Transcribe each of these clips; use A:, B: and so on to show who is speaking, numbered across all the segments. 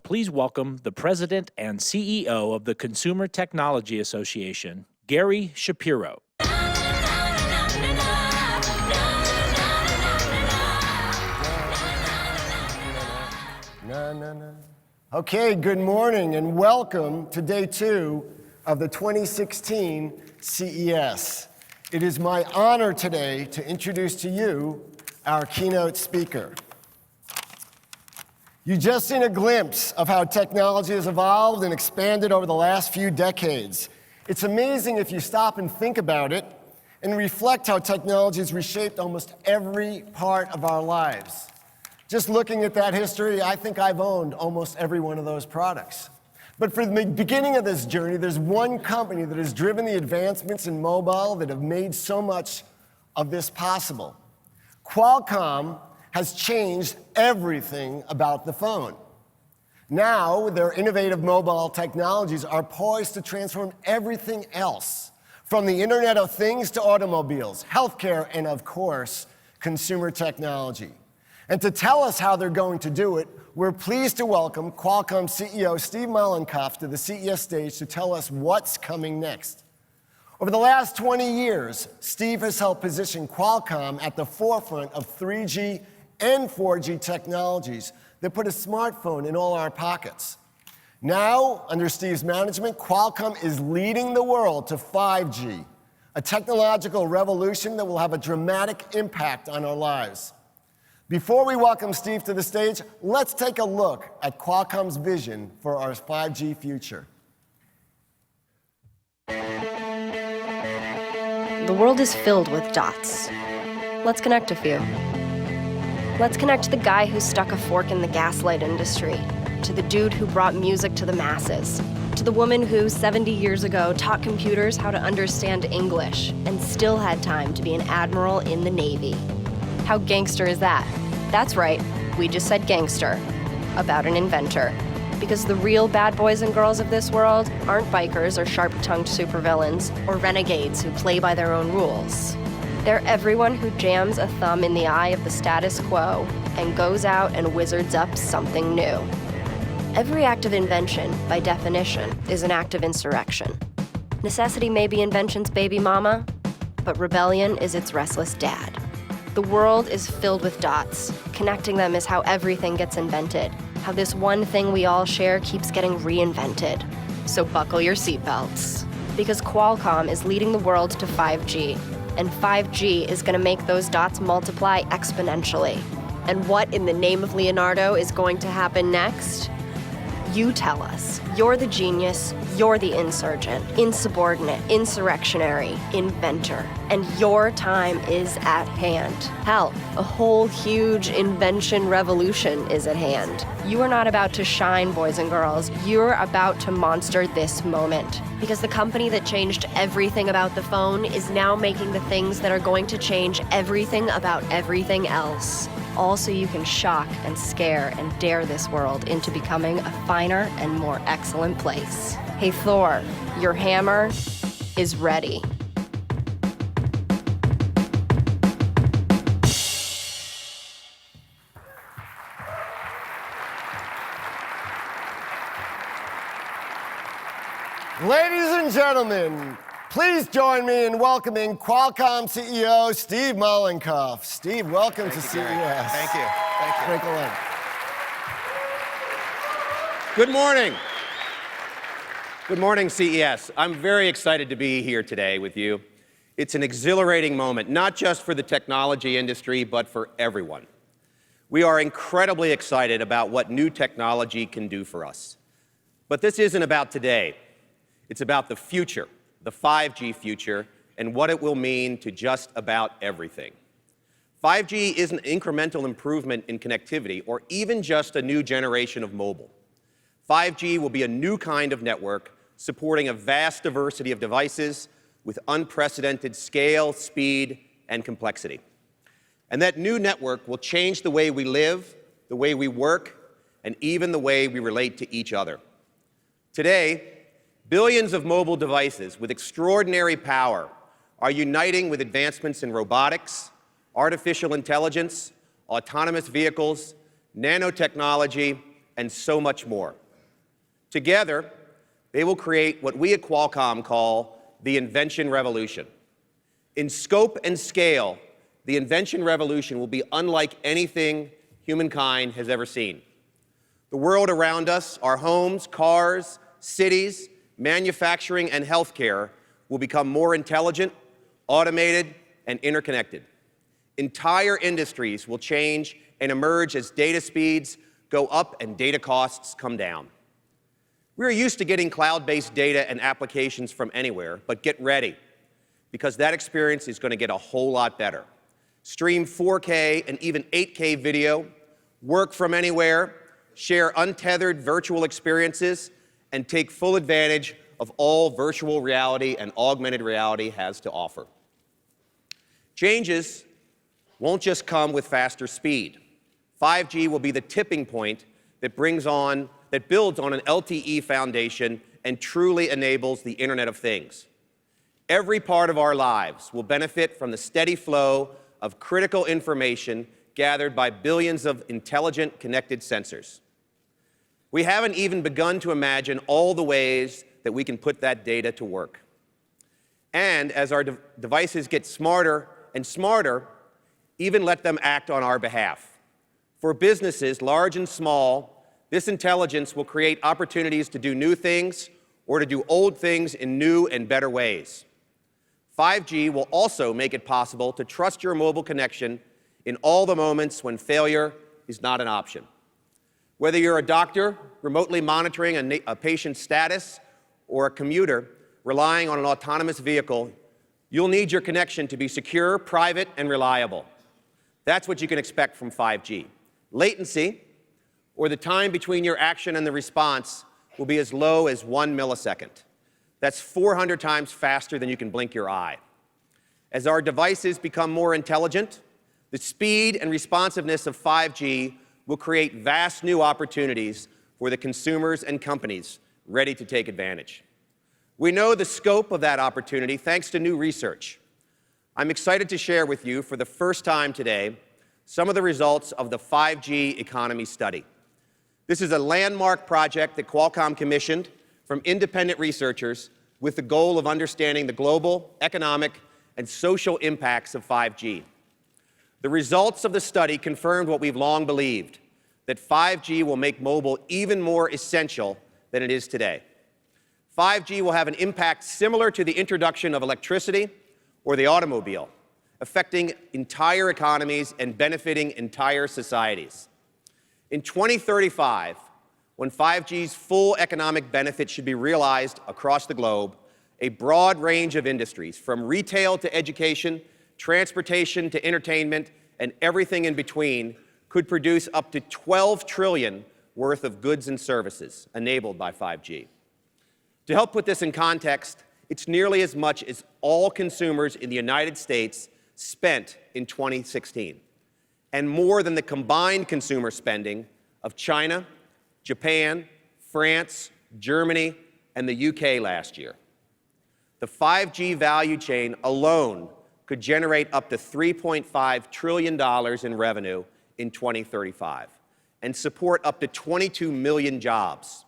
A: please welcome the President and CEO of the Consumer Technology Association, Gary Shapiro.
B: Okay, good morning and welcome to day 2 of the 2016 CES. It is my honor today to introduce to you our keynote speaker. You've just seen a glimpse of how technology has evolved and expanded over the last few decades. It's amazing if you stop and think about it and reflect how technology has reshaped almost every part of our lives. Just looking at that history, I think I've owned almost every one of those products. But from the beginning of this journey, there's one company that has driven the advancements in mobile that have made so much of this possible. Qualcomm has changed everything about the phone. Now, their innovative mobile technologies are poised to transform everything else, from the Internet of Things to automobiles, healthcare, and of course, consumer technology. And to tell us how they're going to do it, we're pleased to welcome Qualcomm CEO Steve Mollenkopf to the CES stage to tell us what's coming next. Over the last 20 years, Steve has helped position Qualcomm at the forefront of 3G and 4G technologies that put a smartphone in all our pockets. Now, under Steve's management, Qualcomm is leading the world to 5G, a technological revolution that will have a dramatic impact on our lives. Before we welcome Steve to the stage, let's take a look at Qualcomm's vision for our 5G future.
C: The world is filled with dots. Let's connect a few. Let's connect the guy who stuck a fork in the gaslight industry, to the dude who brought music to the masses, to the woman who 70 years ago taught computers how to understand English and still had time to be an admiral in the Navy. How gangster is that? That's right, we just said gangster, about an inventor. Because the real bad boys and girls of this world aren't bikers or sharp-tongued supervillains or renegades who play by their own rules. They're everyone who jams a thumb in the eye of the status quo and goes out and wizards up something new. Every act of invention, by definition, is an act of insurrection. Necessity may be invention's baby mama, but rebellion is its restless dad. The world is filled with dots. Connecting them is how everything gets invented, how this one thing we all share keeps getting reinvented. So buckle your seatbelts, because Qualcomm is leading the world to 5G, and 5G is gonna make those dots multiply exponentially. And what in the name of Leonardo is going to happen next? You tell us. You're the genius, you're the insurgent, insubordinate, insurrectionary, inventor. And your time is at hand. Hell, a whole huge invention revolution is at hand. You are not about to shine, boys and girls. You're about to monster this moment. Because the company that changed everything about the phone is now making the things that are going to change everything about everything else. All so you can shock and scare and dare this world into becoming a finer and more excellent place. Hey Thor, your hammer is ready.
B: Ladies and gentlemen, please join me in welcoming Qualcomm CEO Steve Mollenkopf. Steve, welcome to CES.
D: Thank you. Thank you.
B: Break a leg.
D: Good morning. Good morning, CES. I'm very excited to be here today with you. It's an exhilarating moment, not just for the technology industry, but for everyone. We are incredibly excited about what new technology can do for us. But this isn't about today. It's about the future, the 5G future, and what it will mean to just about everything. 5G is an incremental improvement in connectivity, or even just a new generation of mobile. 5G will be a new kind of network supporting a vast diversity of devices with unprecedented scale, speed, and complexity. And that new network will change the way we live, the way we work, and even the way we relate to each other. Today, billions of mobile devices with extraordinary power are uniting with advancements in robotics, artificial intelligence, autonomous vehicles, nanotechnology, and so much more. Together, they will create what we at Qualcomm call the invention revolution. In scope and scale, the invention revolution will be unlike anything humankind has ever seen. The world around us, our homes, cars, cities, manufacturing, and healthcare will become more intelligent, automated, and interconnected. Entire industries will change and emerge as data speeds go up and data costs come down. We're used to getting cloud-based data and applications from anywhere, but get ready, because that experience is going to get a whole lot better. Stream 4K and even 8K video, work from anywhere, share untethered virtual experiences, and take full advantage of all virtual reality and augmented reality has to offer. Changes won't just come with faster speed. 5G will be the tipping point that builds on an LTE foundation and truly enables the Internet of Things. Every part of our lives will benefit from the steady flow of critical information gathered by billions of intelligent, connected sensors. We haven't even begun to imagine all the ways that we can put that data to work. And as our devices get smarter and smarter, even let them act on our behalf. For businesses, large and small, this intelligence will create opportunities to do new things or to do old things in new and better ways. 5G will also make it possible to trust your mobile connection in all the moments when failure is not an option. Whether you're a doctor remotely monitoring a patient's status or a commuter relying on an autonomous vehicle, you'll need your connection to be secure, private, and reliable. That's what you can expect from 5G. Latency, or the time between your action and the response, will be as low as 1 millisecond. That's 400 times faster than you can blink your eye. As our devices become more intelligent, the speed and responsiveness of 5G will create vast new opportunities for the consumers and companies ready to take advantage. We know the scope of that opportunity thanks to new research. I'm excited to share with you for the first time today some of the results of the 5G economy study. This is a landmark project that Qualcomm commissioned from independent researchers with the goal of understanding the global, economic, and social impacts of 5G. The results of the study confirmed what we've long believed, that 5G will make mobile even more essential than it is today. 5G will have an impact similar to the introduction of electricity or the automobile, affecting entire economies and benefiting entire societies. In 2035, when 5G's full economic benefit should be realized across the globe, a broad range of industries, from retail to education, transportation to entertainment, and everything in between, could produce up to $12 trillion worth of goods and services enabled by 5G. To help put this in context, it's nearly as much as all consumers in the United States spent in 2016, and more than the combined consumer spending of China, Japan, France, Germany, and the UK last year. The 5G value chain alone could generate up to $3.5 trillion in revenue in 2035 and support up to 22 million jobs.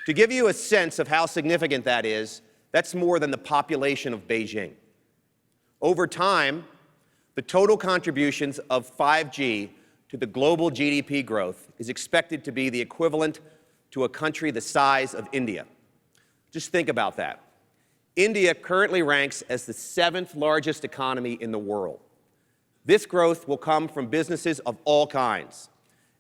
D: To give you a sense of how significant that is, that's more than the population of Beijing. Over time, the total contributions of 5G to the global GDP growth is expected to be the equivalent to a country the size of India. Just think about that. India currently ranks as the 7th largest economy in the world. This growth will come from businesses of all kinds.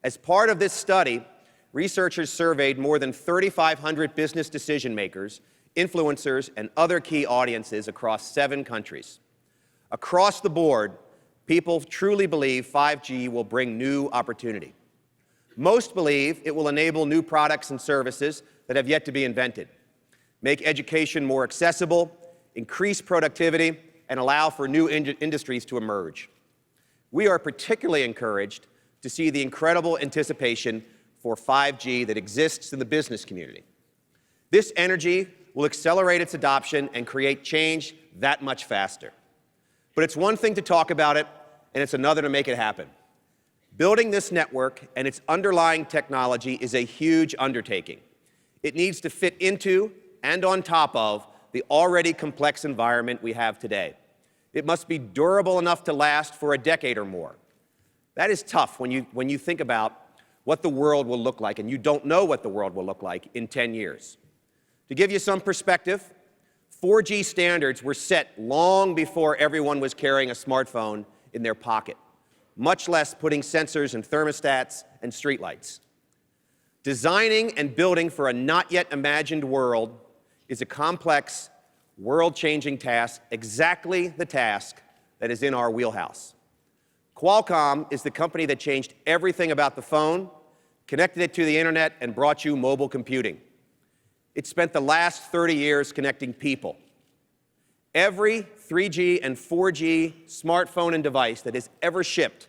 D: As part of this study, researchers surveyed more than 3,500 business decision makers, influencers, and other key audiences across 7 countries. Across the board, people truly believe 5G will bring new opportunity. Most believe it will enable new products and services that have yet to be invented, make education more accessible, increase productivity, and allow for new industries to emerge. We are particularly encouraged to see the incredible anticipation for 5G that exists in the business community. This energy will accelerate its adoption and create change that much faster. But it's one thing to talk about it, and it's another to make it happen. Building this network and its underlying technology is a huge undertaking. It needs to fit into and on top of the already complex environment we have today. It must be durable enough to last for a decade or more. That is tough when you think about what the world will look like, and you don't know what the world will look like in 10 years. To give you some perspective, 4G standards were set long before everyone was carrying a smartphone in their pocket, much less putting sensors in thermostats and streetlights. Designing and building for a not yet imagined world is a complex, world-changing task, exactly the task that is in our wheelhouse. Qualcomm is the company that changed everything about the phone, connected it to the internet, and brought you mobile computing. It spent the last 30 years connecting people. Every 3G and 4G smartphone and device that has ever shipped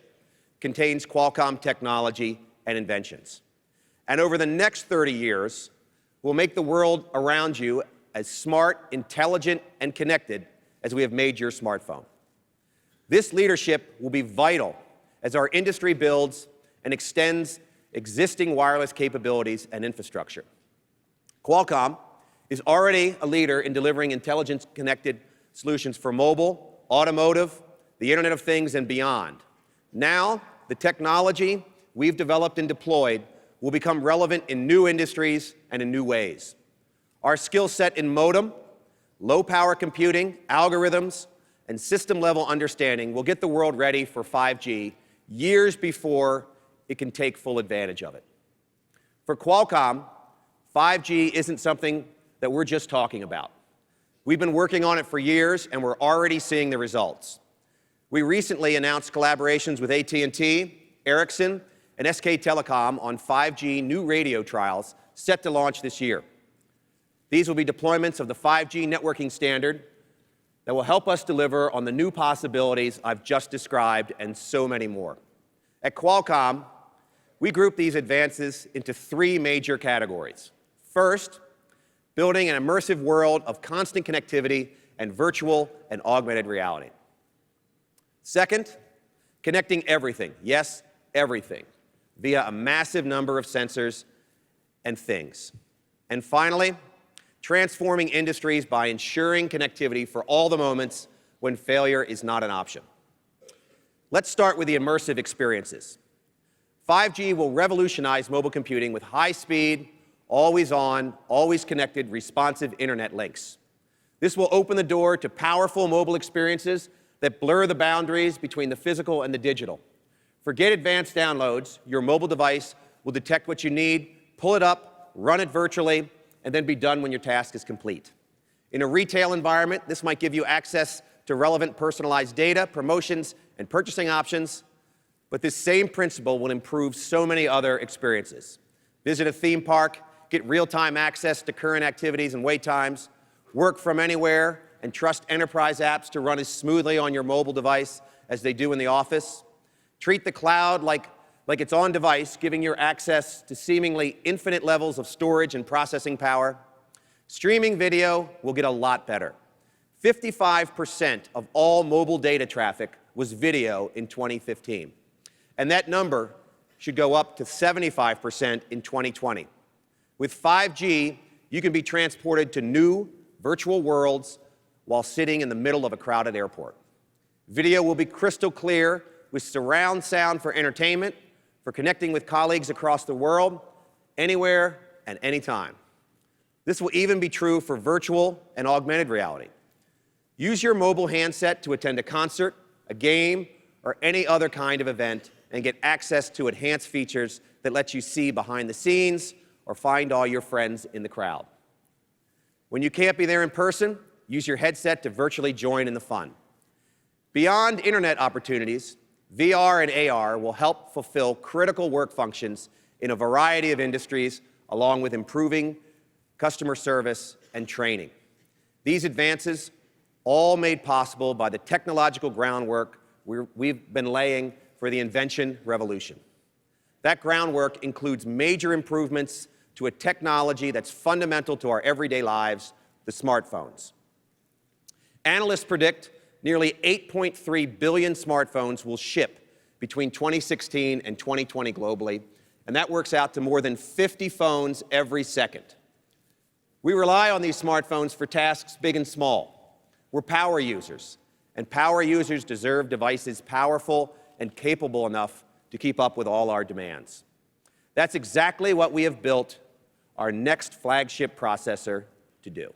D: contains Qualcomm technology and inventions. And over the next 30 years, we'll make the world around you as smart, intelligent, and connected as we have made your smartphone. This leadership will be vital as our industry builds and extends existing wireless capabilities and infrastructure. Qualcomm is already a leader in delivering intelligent, connected solutions for mobile, automotive, the Internet of Things, and beyond. Now, the technology we've developed and deployed will become relevant in new industries and in new ways. Our skill set in modem, low-power computing, algorithms, and system-level understanding will get the world ready for 5G years before it can take full advantage of it. For Qualcomm, 5G isn't something that we're just talking about. We've been working on it for years, and we're already seeing the results. We recently announced collaborations with AT&T, Ericsson, and SK Telecom on 5G new radio trials set to launch this year. These will be deployments of the 5G networking standard that will help us deliver on the new possibilities I've just described and so many more. At Qualcomm, we group these advances into three major categories. First, building an immersive world of constant connectivity and virtual and augmented reality. Second, connecting everything, yes, everything, via a massive number of sensors and things. And finally, transforming industries by ensuring connectivity for all the moments when failure is not an option. Let's start with the immersive experiences. 5G will revolutionize mobile computing with high-speed, always-on, always-connected, responsive internet links. This will open the door to powerful mobile experiences that blur the boundaries between the physical and the digital. Forget advanced downloads. Your mobile device will detect what you need, pull it up, run it virtually, and then be done when your task is complete. In a retail environment, this might give you access to relevant personalized data, promotions, and purchasing options, but this same principle will improve so many other experiences. Visit a theme park, get real-time access to current activities and wait times, work from anywhere, and trust enterprise apps to run as smoothly on your mobile device as they do in the office. Treat the cloud like it's on device, giving you access to seemingly infinite levels of storage and processing power. Streaming video will get a lot better. 55% of all mobile data traffic was video in 2015. And that number should go up to 75% in 2020. With 5G, you can be transported to new virtual worlds while sitting in the middle of a crowded airport. Video will be crystal clear with surround sound for entertainment, for connecting with colleagues across the world, anywhere and anytime. This will even be true for virtual and augmented reality. Use your mobile handset to attend a concert, a game, or any other kind of event and get access to enhanced features that let you see behind the scenes or find all your friends in the crowd. When you can't be there in person, use your headset to virtually join in the fun. Beyond internet opportunities, VR and AR will help fulfill critical work functions in a variety of industries, along with improving customer service and training. These advances, all made possible by the technological groundwork we've been laying for the invention revolution. That groundwork includes major improvements to a technology that's fundamental to our everyday lives, the smartphones. Analysts predict nearly 8.3 billion smartphones will ship between 2016 and 2020 globally, and that works out to more than 50 phones every second. We rely on these smartphones for tasks big and small. We're power users, and power users deserve devices powerful and capable enough to keep up with all our demands. That's exactly what we have built our next flagship processor to do.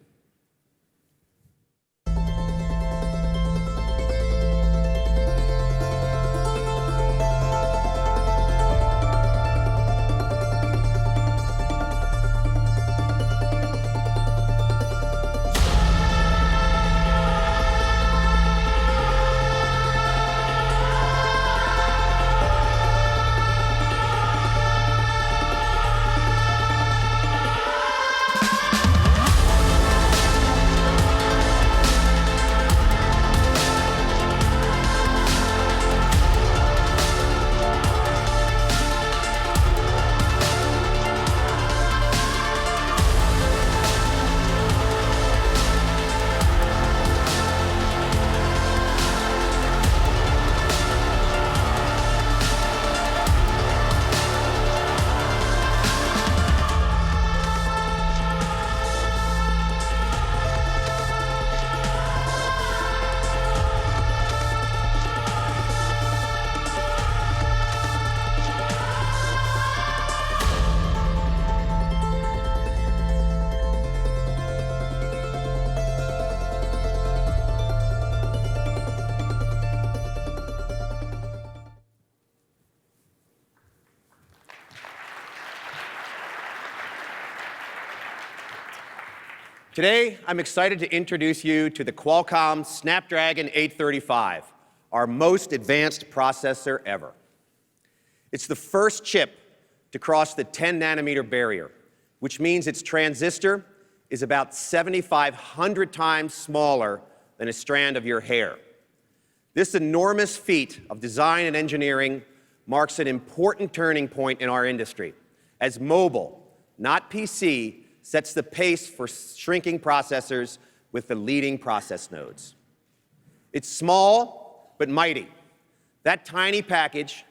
D: Today, I'm excited to introduce you to the Qualcomm Snapdragon 835, our most advanced processor ever. It's the first chip to cross the 10-nanometer barrier, which means its transistor is about 7,500 times smaller than a strand of your hair. This enormous feat of design and engineering marks an important turning point in our industry, as mobile, not PC, sets the pace for shrinking processors with the leading process nodes. It's small, but mighty. That tiny package,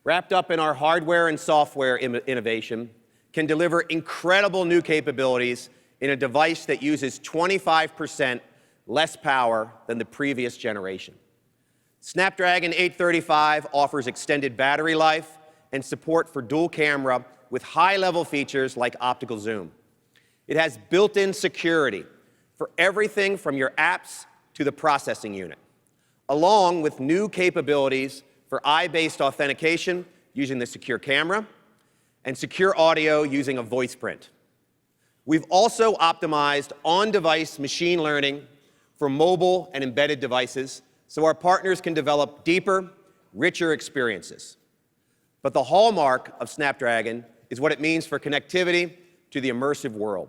D: wrapped up in our hardware and software innovation, can deliver incredible new capabilities in a device that uses 25% less power than the previous generation. Snapdragon 835 offers extended battery life and support for dual camera with high-level features like optical zoom. It has built-in security for everything from your apps to the processing unit, along with new capabilities for eye-based authentication using the secure camera and secure audio using a voice print. We've also optimized on-device machine learning for mobile and embedded devices so our partners can develop deeper, richer experiences. But the hallmark of Snapdragon is what it means for connectivity to the immersive world.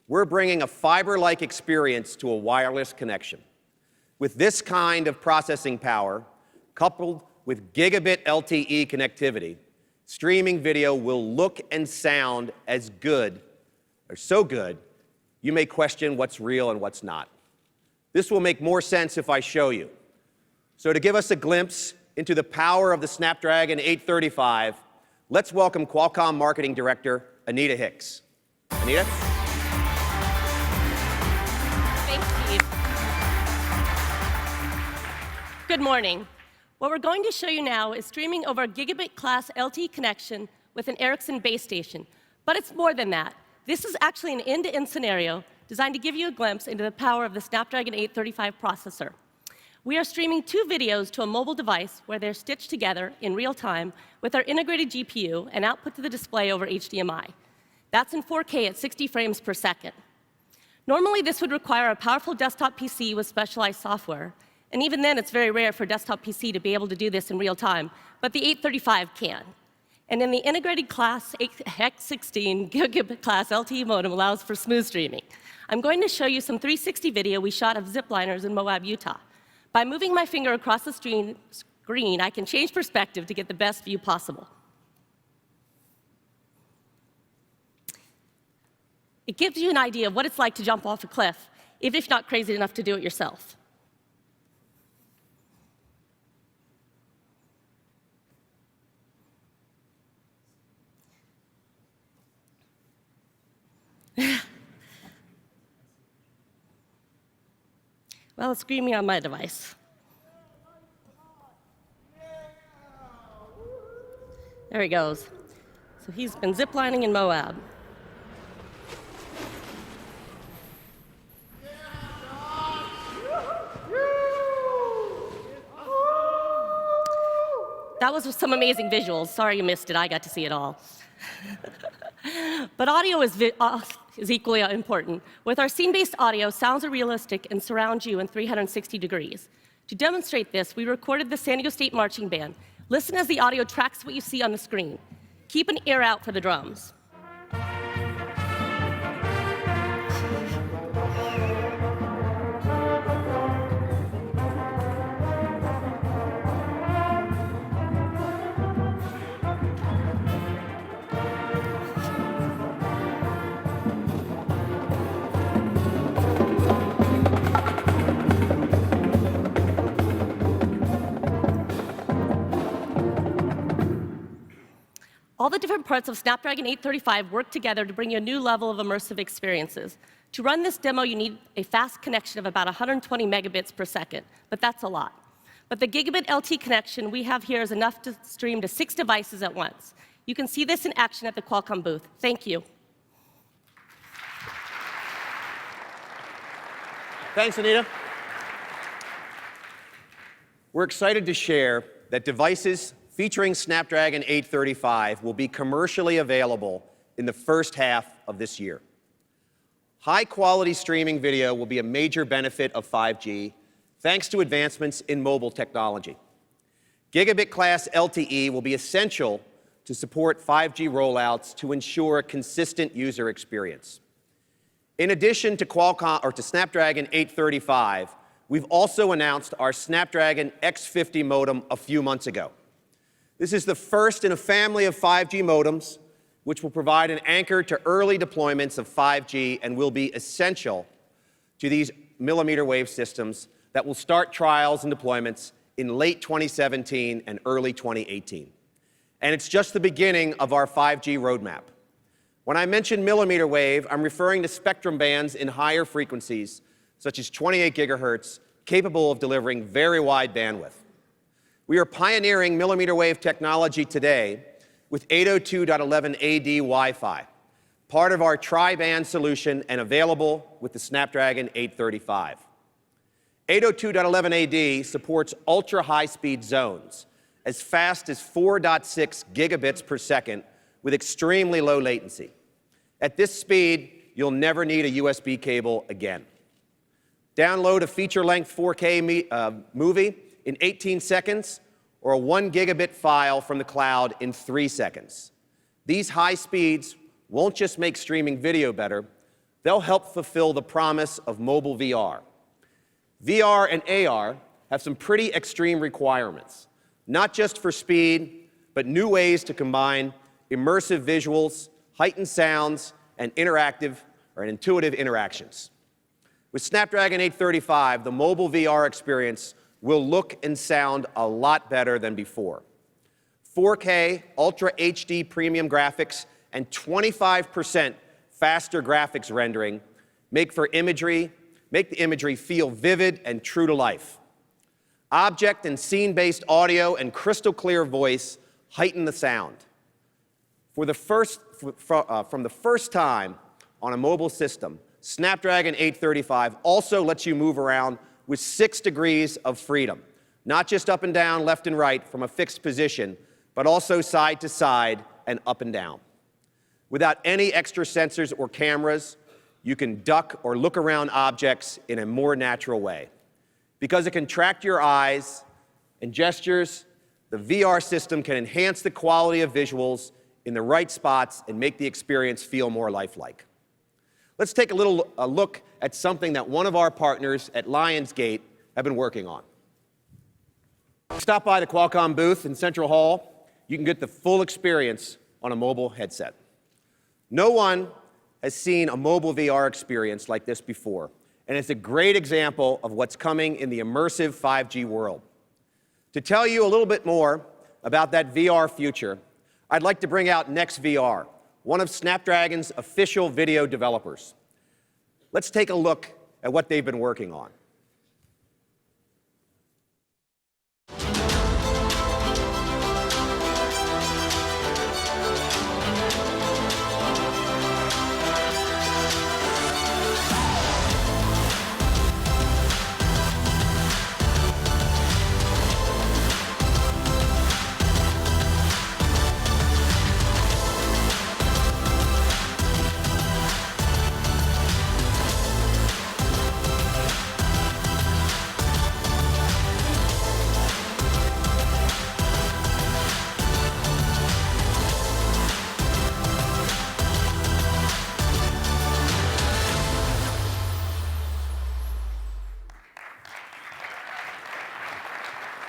D: We're bringing a fiber-like experience to a wireless connection. With this kind of processing power, coupled with gigabit LTE connectivity, streaming video will look and sound as good, or so good, you may question what's real and what's not. This will make more sense if I show you. So to give us a glimpse into the power of the Snapdragon 835, let's welcome Qualcomm Marketing Director, Anita Hicks. Anita?
E: Thanks, Steve. Good morning. What we're going to show you now is streaming over a gigabit-class LTE connection with an Ericsson base station. But it's more than that. This is actually an end-to-end scenario designed to give you a glimpse into the power of the Snapdragon 835 processor. We are streaming 2 videos to a mobile device where they're stitched together in real time with our integrated GPU and output to the display over HDMI. That's in 4K at 60 frames per second. Normally, this would require a powerful desktop PC with specialized software. And even then, it's very rare for a desktop PC to be able to do this in real time. But the 835 can. And in the integrated class X16 gigabit class LTE modem allows for smooth streaming. I'm going to show you some 360 video we shot of zipliners in Moab, Utah. By moving my finger across the screen, I can change perspective to get the best view possible. It gives you an idea of what it's like to jump off a cliff, even if you're not crazy enough to do it yourself. Well, it's screaming on my device. There he goes. So he's been ziplining in Moab. That was some amazing visuals. Sorry you missed it. I got to see it all. But audio is equally important. With our scene-based audio, sounds are realistic and surround you in 360 degrees. To demonstrate this, we recorded the San Diego State Marching Band. Listen as the audio tracks what you see on the screen. Keep an ear out for the drums. All the different parts of Snapdragon 835 work together to bring you a new level of immersive experiences. To run this demo, you need a fast connection of about 120 megabits per second, but that's a lot. But the gigabit LT connection we have here is enough to stream to 6 devices at once. You can see this in action at the Qualcomm booth. Thank you.
D: Thanks, Anita. We're excited to share that devices featuring Snapdragon 835 will be commercially available in the first half of this year. High-quality streaming video will be a major benefit of 5G, thanks to advancements in mobile technology. Gigabit-class LTE will be essential to support 5G rollouts to ensure a consistent user experience. In addition to Snapdragon 835, we've also announced our Snapdragon X50 modem a few months ago. This is the first in a family of 5G modems, which will provide an anchor to early deployments of 5G and will be essential to these millimeter wave systems that will start trials and deployments in late 2017 and early 2018. And it's just the beginning of our 5G roadmap. When I mention millimeter wave, I'm referring to spectrum bands in higher frequencies, such as 28 gigahertz, capable of delivering very wide bandwidth. We are pioneering millimeter wave technology today with 802.11ad Wi-Fi, part of our tri-band solution and available with the Snapdragon 835. 802.11ad supports ultra-high-speed zones, as fast as 4.6 gigabits per second with extremely low latency. At this speed, you'll never need a USB cable again. Download a feature-length 4K movie in 18 seconds or a 1 gigabit file from the cloud in 3 seconds. These high speeds won't just make streaming video better, they'll help fulfill the promise of mobile VR. VR and AR have some pretty extreme requirements, not just for speed, but new ways to combine immersive visuals, heightened sounds, and intuitive interactions. With Snapdragon 835, the mobile VR experience will look and sound a lot better than before. 4K Ultra HD premium graphics and 25% faster graphics rendering make the imagery feel vivid and true to life. Object and scene-based audio and crystal clear voice heighten the sound. From the first time on a mobile system, Snapdragon 835 also lets you move around with 6 degrees of freedom, not just up and down, left and right from a fixed position, but also side to side and up and down. Without any extra sensors or cameras, you can duck or look around objects in a more natural way. Because it can track your eyes and gestures, the VR system can enhance the quality of visuals in the right spots and make the experience feel more lifelike. Let's take a look at something that one of our partners at Lionsgate have been working on. Stop by the Qualcomm booth in Central Hall. You can get the full experience on a mobile headset. No one has seen a mobile VR experience like this before, and it's a great example of what's coming in the immersive 5G world. To tell you a little bit more about that VR future, I'd like to bring out NextVR, one of Snapdragon's official video developers. Let's take a look at what they've been working on.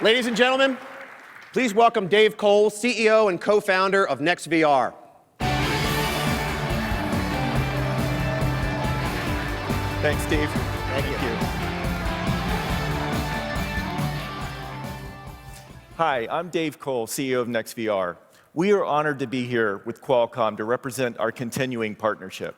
D: Ladies and gentlemen, please welcome Dave Cole, CEO and co-founder of NextVR.
F: Thanks, Steve. Thank you. Hi, I'm Dave Cole, CEO of NextVR. We are honored to be here with Qualcomm to represent our continuing partnership.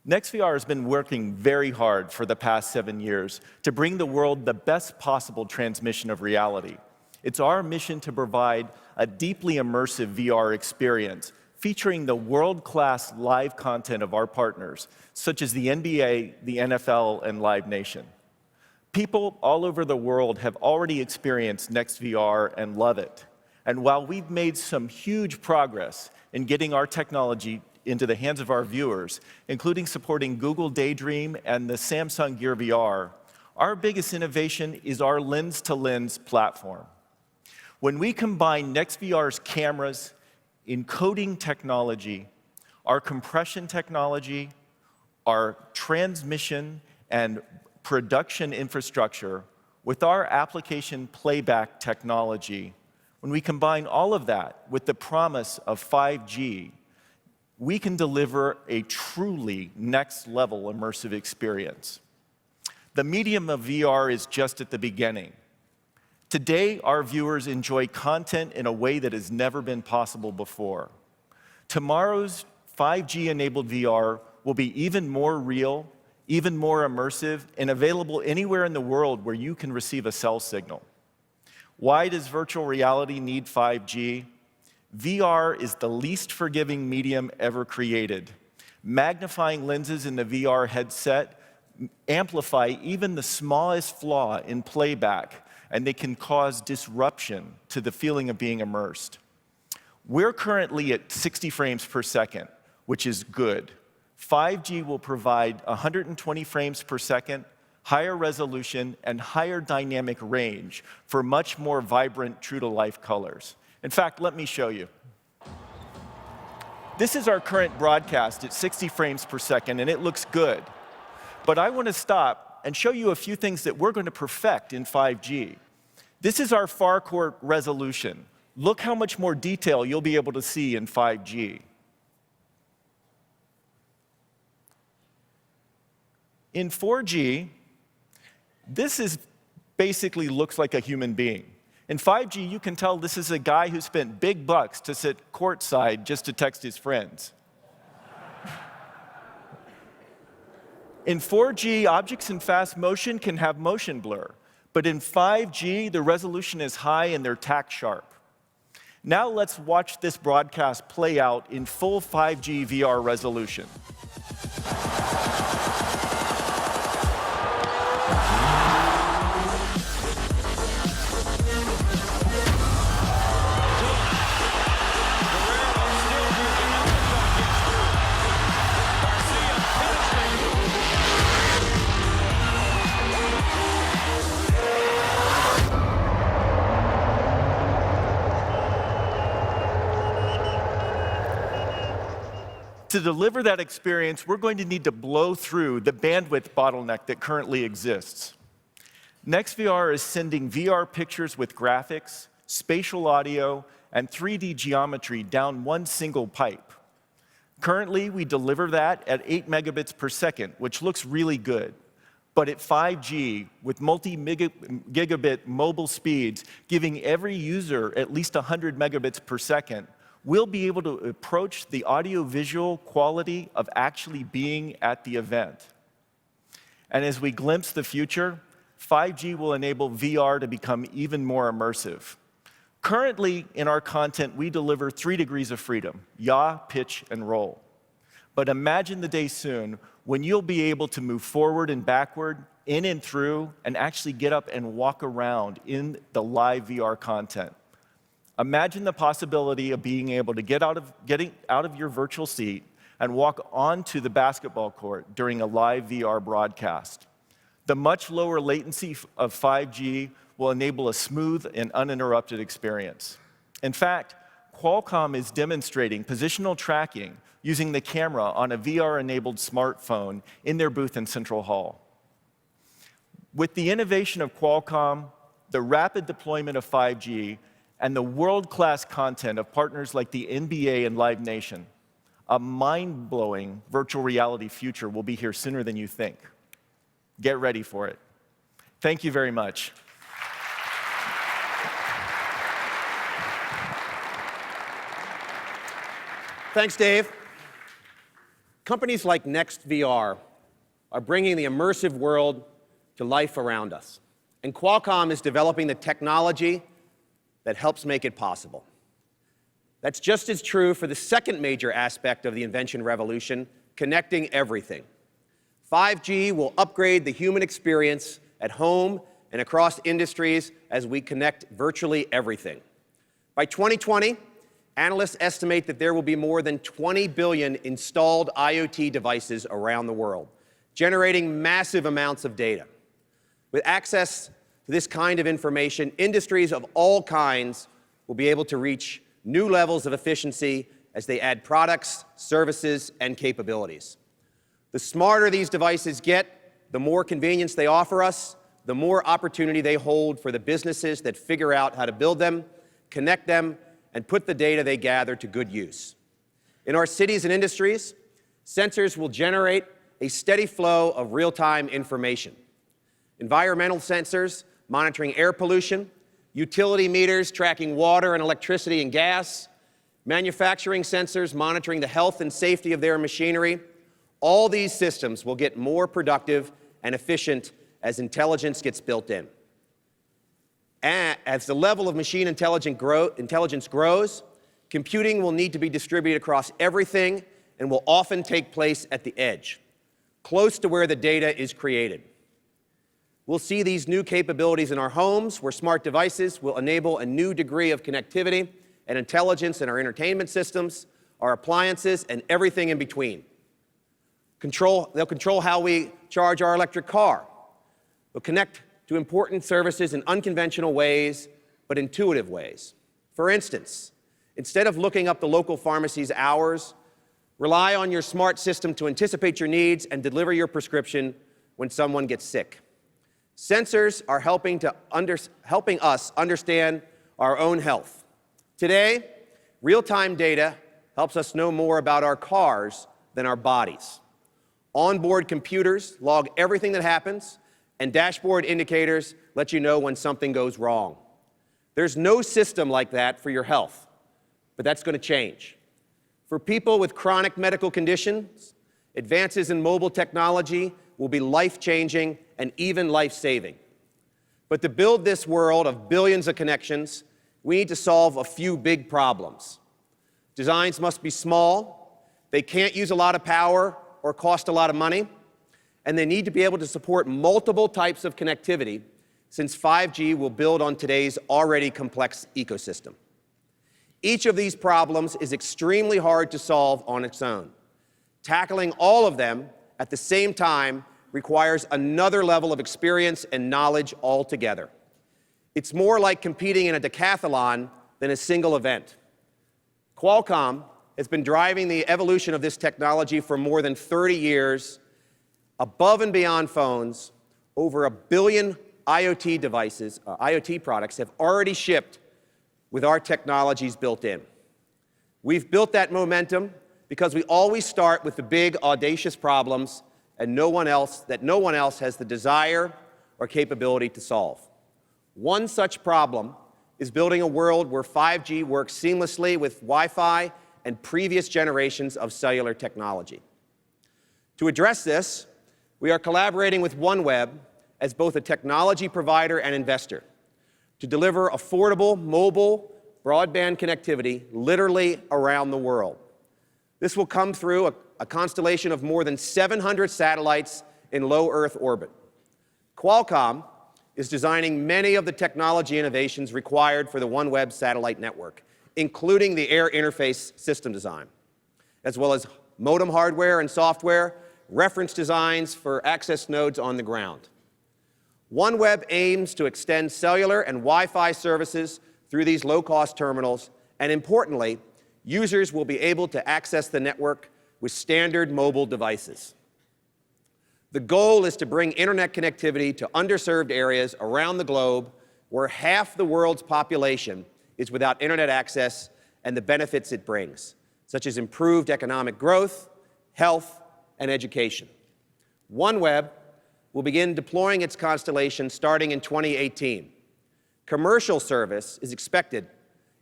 F: NextVR has been working very hard for the past 7 years to bring the world the best possible transmission of reality. It's our mission to provide a deeply immersive VR experience featuring the world-class live content of our partners, such as the NBA, the NFL, and Live Nation. People all over the world have already experienced NextVR and love it. And while we've made some huge progress in getting our technology into the hands of our viewers, including supporting Google Daydream and the Samsung Gear VR, our biggest innovation is our lens-to-lens platform. When we combine NextVR's cameras, encoding technology, our compression technology, our transmission and production infrastructure with our application playback technology, when we combine all of that with the promise of 5G, we can deliver a truly next-level immersive experience. The medium of VR is just at the beginning. Today, our viewers enjoy content in a way that has never been possible before. Tomorrow's 5G-enabled VR will be even more real, even more immersive, and available anywhere in the world where you can receive a cell signal. Why does virtual reality need 5G? VR is the least forgiving medium ever created. Magnifying lenses in the VR headset amplify even the smallest flaw in playback, and they can cause disruption to the feeling of being immersed. We're currently at 60 frames per second, which is good. 5G will provide 120 frames per second, higher resolution, and higher dynamic range for much more vibrant, true-to-life colors. In fact, let me show you. This is our current broadcast at 60 frames per second, and it looks good. But I want to stop and show you a few things that we're going to perfect in 5G. This is our far-core resolution. Look how much more detail you'll be able to see in 5G. In 4G, this basically looks like a human being. In 5G, you can tell this is a guy who spent big bucks to sit courtside just to text his friends. In 4G, objects in fast motion can have motion blur. But in 5G, the resolution is high and they're tack sharp. Now let's watch this broadcast play out in full 5G VR resolution. To deliver that experience, we're going to need to blow through the bandwidth bottleneck that currently exists. NextVR is sending VR pictures with graphics, spatial audio, and 3D geometry down one single pipe. Currently, we deliver that at 8 megabits per second, which looks really good. But at 5G, with multi-gigabit mobile speeds, giving every user at least 100 megabits per second, we'll be able to approach the audio-visual quality of actually being at the event. And as we glimpse the future, 5G will enable VR to become even more immersive. Currently, in our content, we deliver 3 degrees of freedom: yaw, pitch, and roll. But imagine the day soon when you'll be able to move forward and backward, in and through, and actually get up and walk around in the live VR content. Imagine the possibility of being able to getting out of your virtual seat and walk onto the basketball court during a live VR broadcast. The much lower latency of 5G will enable a smooth and uninterrupted experience. In fact, Qualcomm is demonstrating positional tracking using the camera on a VR-enabled smartphone in their booth in Central Hall. With the innovation of Qualcomm, the rapid deployment of 5G, and the world-class content of partners like the NBA and Live Nation, a mind-blowing virtual reality future will be here sooner than you think. Get ready for it. Thank you very much.
D: Thanks, Dave. Companies like NextVR are bringing the immersive world to life around us. And Qualcomm is developing the technology that helps make it possible. That's just as true for the second major aspect of the invention revolution, connecting everything. 5G will upgrade the human experience at home and across industries as we connect virtually everything. By 2020, analysts estimate that there will be more than 20 billion installed IoT devices around the world, generating massive amounts of data. With access to this kind of information, industries of all kinds will be able to reach new levels of efficiency as they add products, services, and capabilities. The smarter these devices get, the more convenience they offer us, the more opportunity they hold for the businesses that figure out how to build them, connect them, and put the data they gather to good use. In our cities and industries, sensors will generate a steady flow of real-time information. Environmental sensors monitoring air pollution, utility meters tracking water and electricity and gas, manufacturing sensors monitoring the health and safety of their machinery. All these systems will get more productive and efficient as intelligence gets built in. And as the level of machine intelligence grows, computing will need to be distributed across everything and will often take place at the edge, close to where the data is created. We'll see these new capabilities in our homes, where smart devices will enable a new degree of connectivity and intelligence in our entertainment systems, our appliances, and everything in between. They'll control how we charge our electric car. They'll connect to important services in unconventional ways, but intuitive ways. For instance, instead of looking up the local pharmacy's hours, rely on your smart system to anticipate your needs and deliver your prescription when someone gets sick. Sensors are helping us understand our own health. Today, real-time data helps us know more about our cars than our bodies. Onboard computers log everything that happens, and dashboard indicators let you know when something goes wrong. There's no system like that for your health, but that's going to change. For people with chronic medical conditions, advances in mobile technology will be life-changing and even life-saving. But to build this world of billions of connections, we need to solve a few big problems. Designs must be small, they can't use a lot of power or cost a lot of money, and they need to be able to support multiple types of connectivity, since 5G will build on today's already complex ecosystem. Each of these problems is extremely hard to solve on its own. Tackling all of them at the same time requires another level of experience and knowledge altogether. It's more like competing in a decathlon than a single event. Qualcomm has been driving the evolution of this technology for more than 30 years. Above and beyond phones, over 1 billion IoT devices, IoT products have already shipped with our technologies built in. We've built that momentum because we always start with the big, audacious problems that no one else has the desire or capability to solve. One such problem is building a world where 5G works seamlessly with Wi-Fi and previous generations of cellular technology. To address this, we are collaborating with OneWeb as both a technology provider and investor to deliver affordable mobile broadband connectivity literally around the world. This will come through a constellation of more than 700 satellites in low Earth orbit. Qualcomm is designing many of the technology innovations required for the OneWeb satellite network, including the air interface system design, as well as modem hardware and software, reference designs for access nodes on the ground. OneWeb aims to extend cellular and Wi-Fi services through these low-cost terminals, and importantly, users will be able to access the network with standard mobile devices. The goal is to bring internet connectivity to underserved areas around the globe where half the world's population is without internet access and the benefits it brings, such as improved economic growth, health, and education. OneWeb will begin deploying its constellation starting in 2018. Commercial service is expected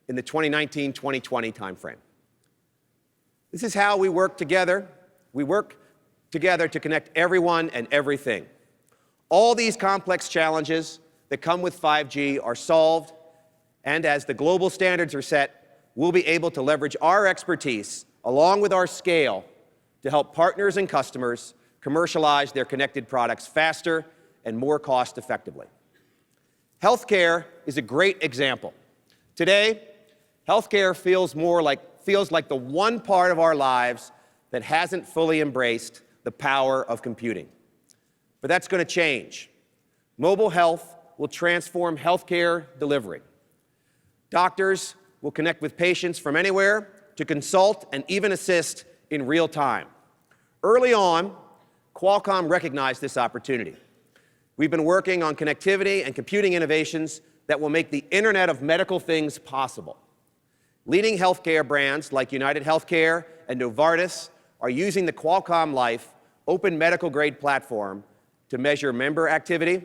D: in the 2019-2020 timeframe. This is how we work together. We work together to connect everyone and everything. All these complex challenges that come with 5G are solved, and as the global standards are set, we'll be able to leverage our expertise along with our scale to help partners and customers commercialize their connected products faster and more cost-effectively. Healthcare is a great example. Today, healthcare feels like the one part of our lives that hasn't fully embraced the power of computing. But that's going to change. Mobile health will transform healthcare delivery. Doctors will connect with patients from anywhere to consult and even assist in real time. Early on, Qualcomm recognized this opportunity. We've been working on connectivity and computing innovations that will make the Internet of Medical Things possible. Leading healthcare brands like United Healthcare and Novartis are using the Qualcomm Life open medical-grade platform to measure member activity,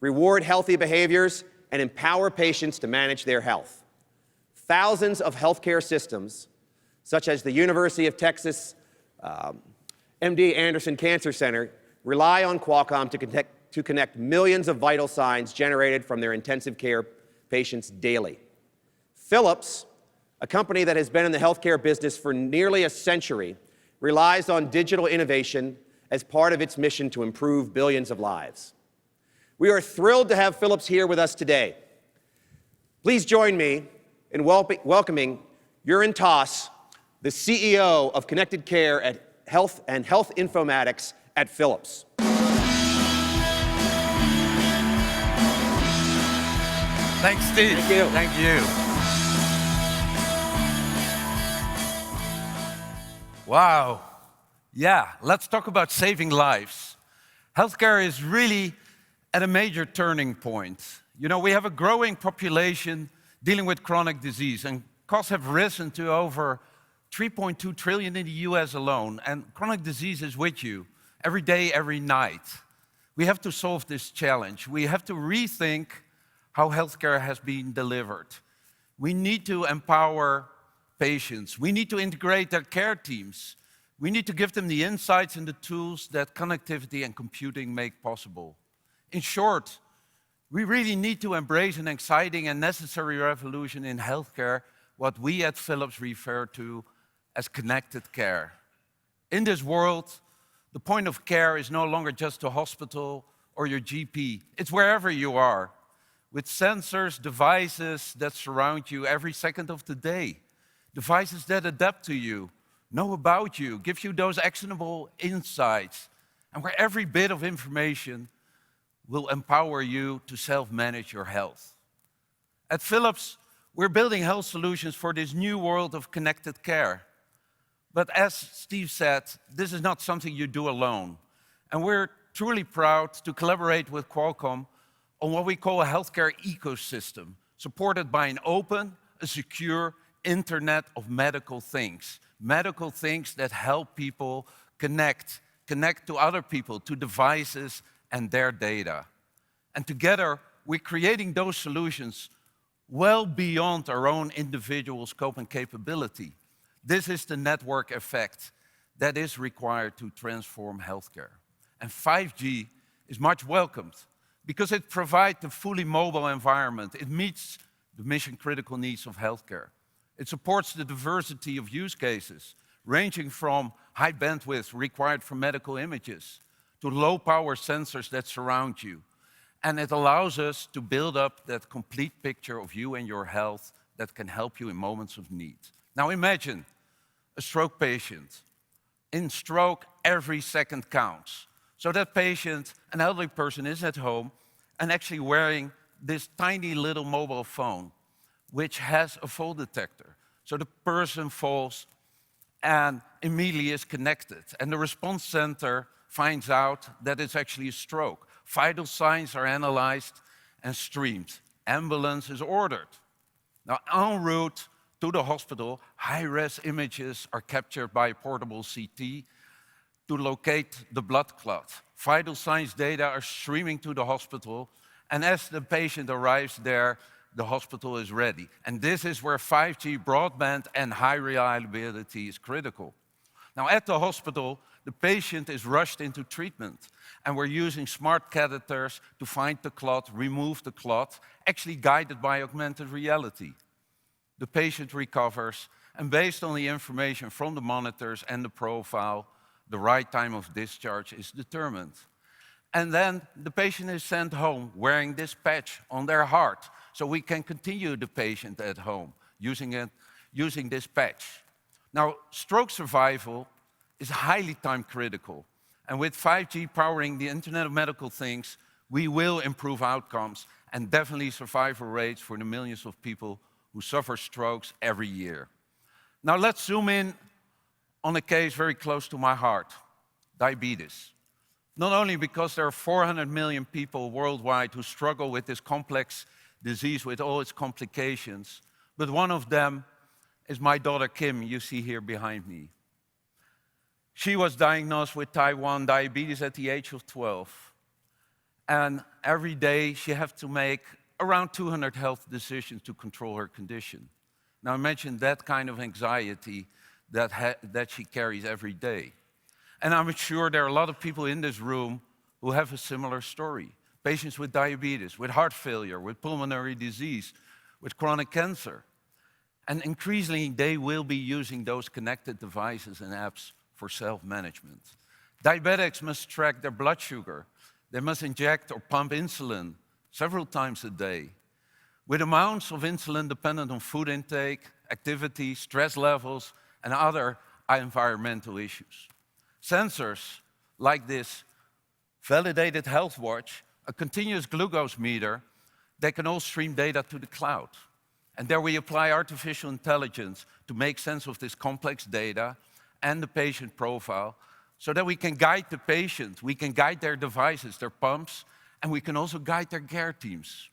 D: reward healthy behaviors, and empower patients to manage their health. Thousands of healthcare systems, such as the University of Texas MD Anderson Cancer Center, rely on Qualcomm to connect millions of vital signs generated from their intensive care patients daily. Philips, a company that has been in the healthcare business for nearly a century, relies on digital innovation as part of its mission to improve billions of lives. We are thrilled to have Philips here with us today. Please join me in welcoming Jurgen Toss, the CEO of Connected Care at Health and Health Informatics at Philips.
G: Thanks, Steve.
D: Thank you.
G: Thank you. Wow. Yeah, let's talk about saving lives. Healthcare is really at a major turning point. You know, we have a growing population dealing with chronic disease, and costs have risen to over $3.2 trillion in the US alone, and chronic disease is with you every day, every night. We have to solve this challenge. We have to rethink how healthcare has been delivered. We need to empower patients. We need to integrate their care teams. We need to give them the insights and the tools that connectivity and computing make possible. In short, we really need to embrace an exciting and necessary revolution in healthcare, what we at Philips refer to as connected care. In this world, the point of care is no longer just a hospital or your GP. It's wherever you are, with sensors, devices that surround you every second of the day, devices that adapt to you, know about you, give you those actionable insights, and where every bit of information will empower you to self-manage your health. At Philips, we're building health solutions for this new world of connected care. But as Steve said, this is not something you do alone. And we're truly proud to collaborate with Qualcomm on what we call a healthcare ecosystem, supported by an open, a secure Internet of Medical Things that help people connect to other people, to devices and their data. And together, we're creating those solutions well beyond our own individual scope and capability. This is the network effect that is required to transform healthcare. And 5G is much welcomed because it provides a fully mobile environment. It meets the mission-critical needs of healthcare. It supports the diversity of use cases, ranging from high bandwidth required for medical images to low-power sensors that surround you. And it allows us to build up that complete picture of you and your health that can help you in moments of need. Now imagine a stroke patient. In stroke, every second counts. So that patient, an elderly person, is at home and actually wearing this tiny little mobile phone, which has a fall detector. So the person falls and immediately is connected. And the response center finds out that it's actually a stroke. Vital signs are analyzed and streamed. ambulance is ordered. Now, en route to the hospital, high-res images are captured by a portable CT to locate the blood clot. Vital signs data are streaming to the hospital, and as the patient arrives there, the hospital is ready. And this is where 5G broadband and high reliability is critical. Now, at the hospital, the patient is rushed into treatment, and we're using smart catheters to find the clot, remove the clot, actually guided by augmented reality. The patient recovers, and based on the information from the monitors and the profile, the right time of discharge is determined. And then the patient is sent home wearing this patch on their heart, so we can continue the patient at home using this patch. Now, stroke survival is highly time critical, and with 5G powering the Internet of Medical Things, we will improve outcomes and definitely survival rates for the millions of people who suffer strokes every year. Now let's zoom in on a case very close to my heart, diabetes. Not only because there are 400 million people worldwide who struggle with this complex disease with all its complications, but one of them is my daughter Kim, you see here behind me. She was diagnosed with type 1 diabetes at the age of 12. And every day she has to make around 200 health decisions to control her condition. Now imagine that kind of anxiety that she carries every day. And I'm sure there are a lot of people in this room who have a similar story. Patients with diabetes, with heart failure, with pulmonary disease, with chronic cancer. And increasingly, they will be using those connected devices and apps for self-management. Diabetics must track their blood sugar. They must inject or pump insulin several times a day, with amounts of insulin dependent on food intake, activity, stress levels, and other environmental issues. Sensors like this validated health watch, a continuous glucose meter, they can all stream data to the cloud. And there we apply artificial intelligence to make sense of this complex data and the patient profile so that we can guide the patient, we can guide their devices, their pumps, and we can also guide their care teams.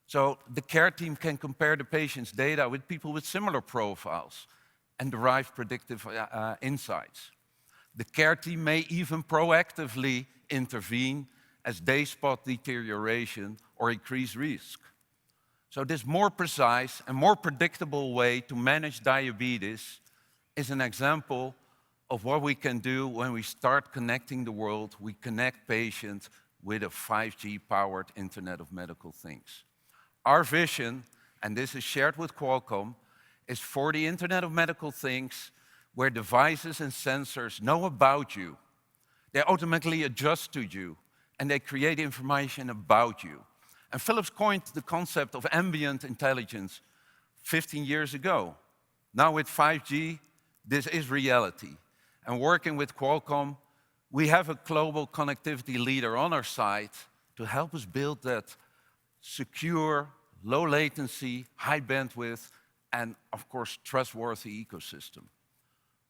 G: So the care team can compare the patient's data with people with similar profiles and derive predictive insights. The care team may even proactively intervene as they spot deterioration or increased risk. So this more precise and more predictable way to manage diabetes is an example of what we can do when we start connecting the world. We connect patients with a 5G-powered Internet of Medical Things. Our vision, and this is shared with Qualcomm, is for the Internet of Medical Things where devices and sensors know about you. They automatically adjust to you, and they create information about you. And Philips coined the concept of ambient intelligence 15 years ago. Now with 5G, this is reality. And working with Qualcomm, we have a global connectivity leader on our side to help us build that secure, low latency, high bandwidth, and of course, trustworthy ecosystem.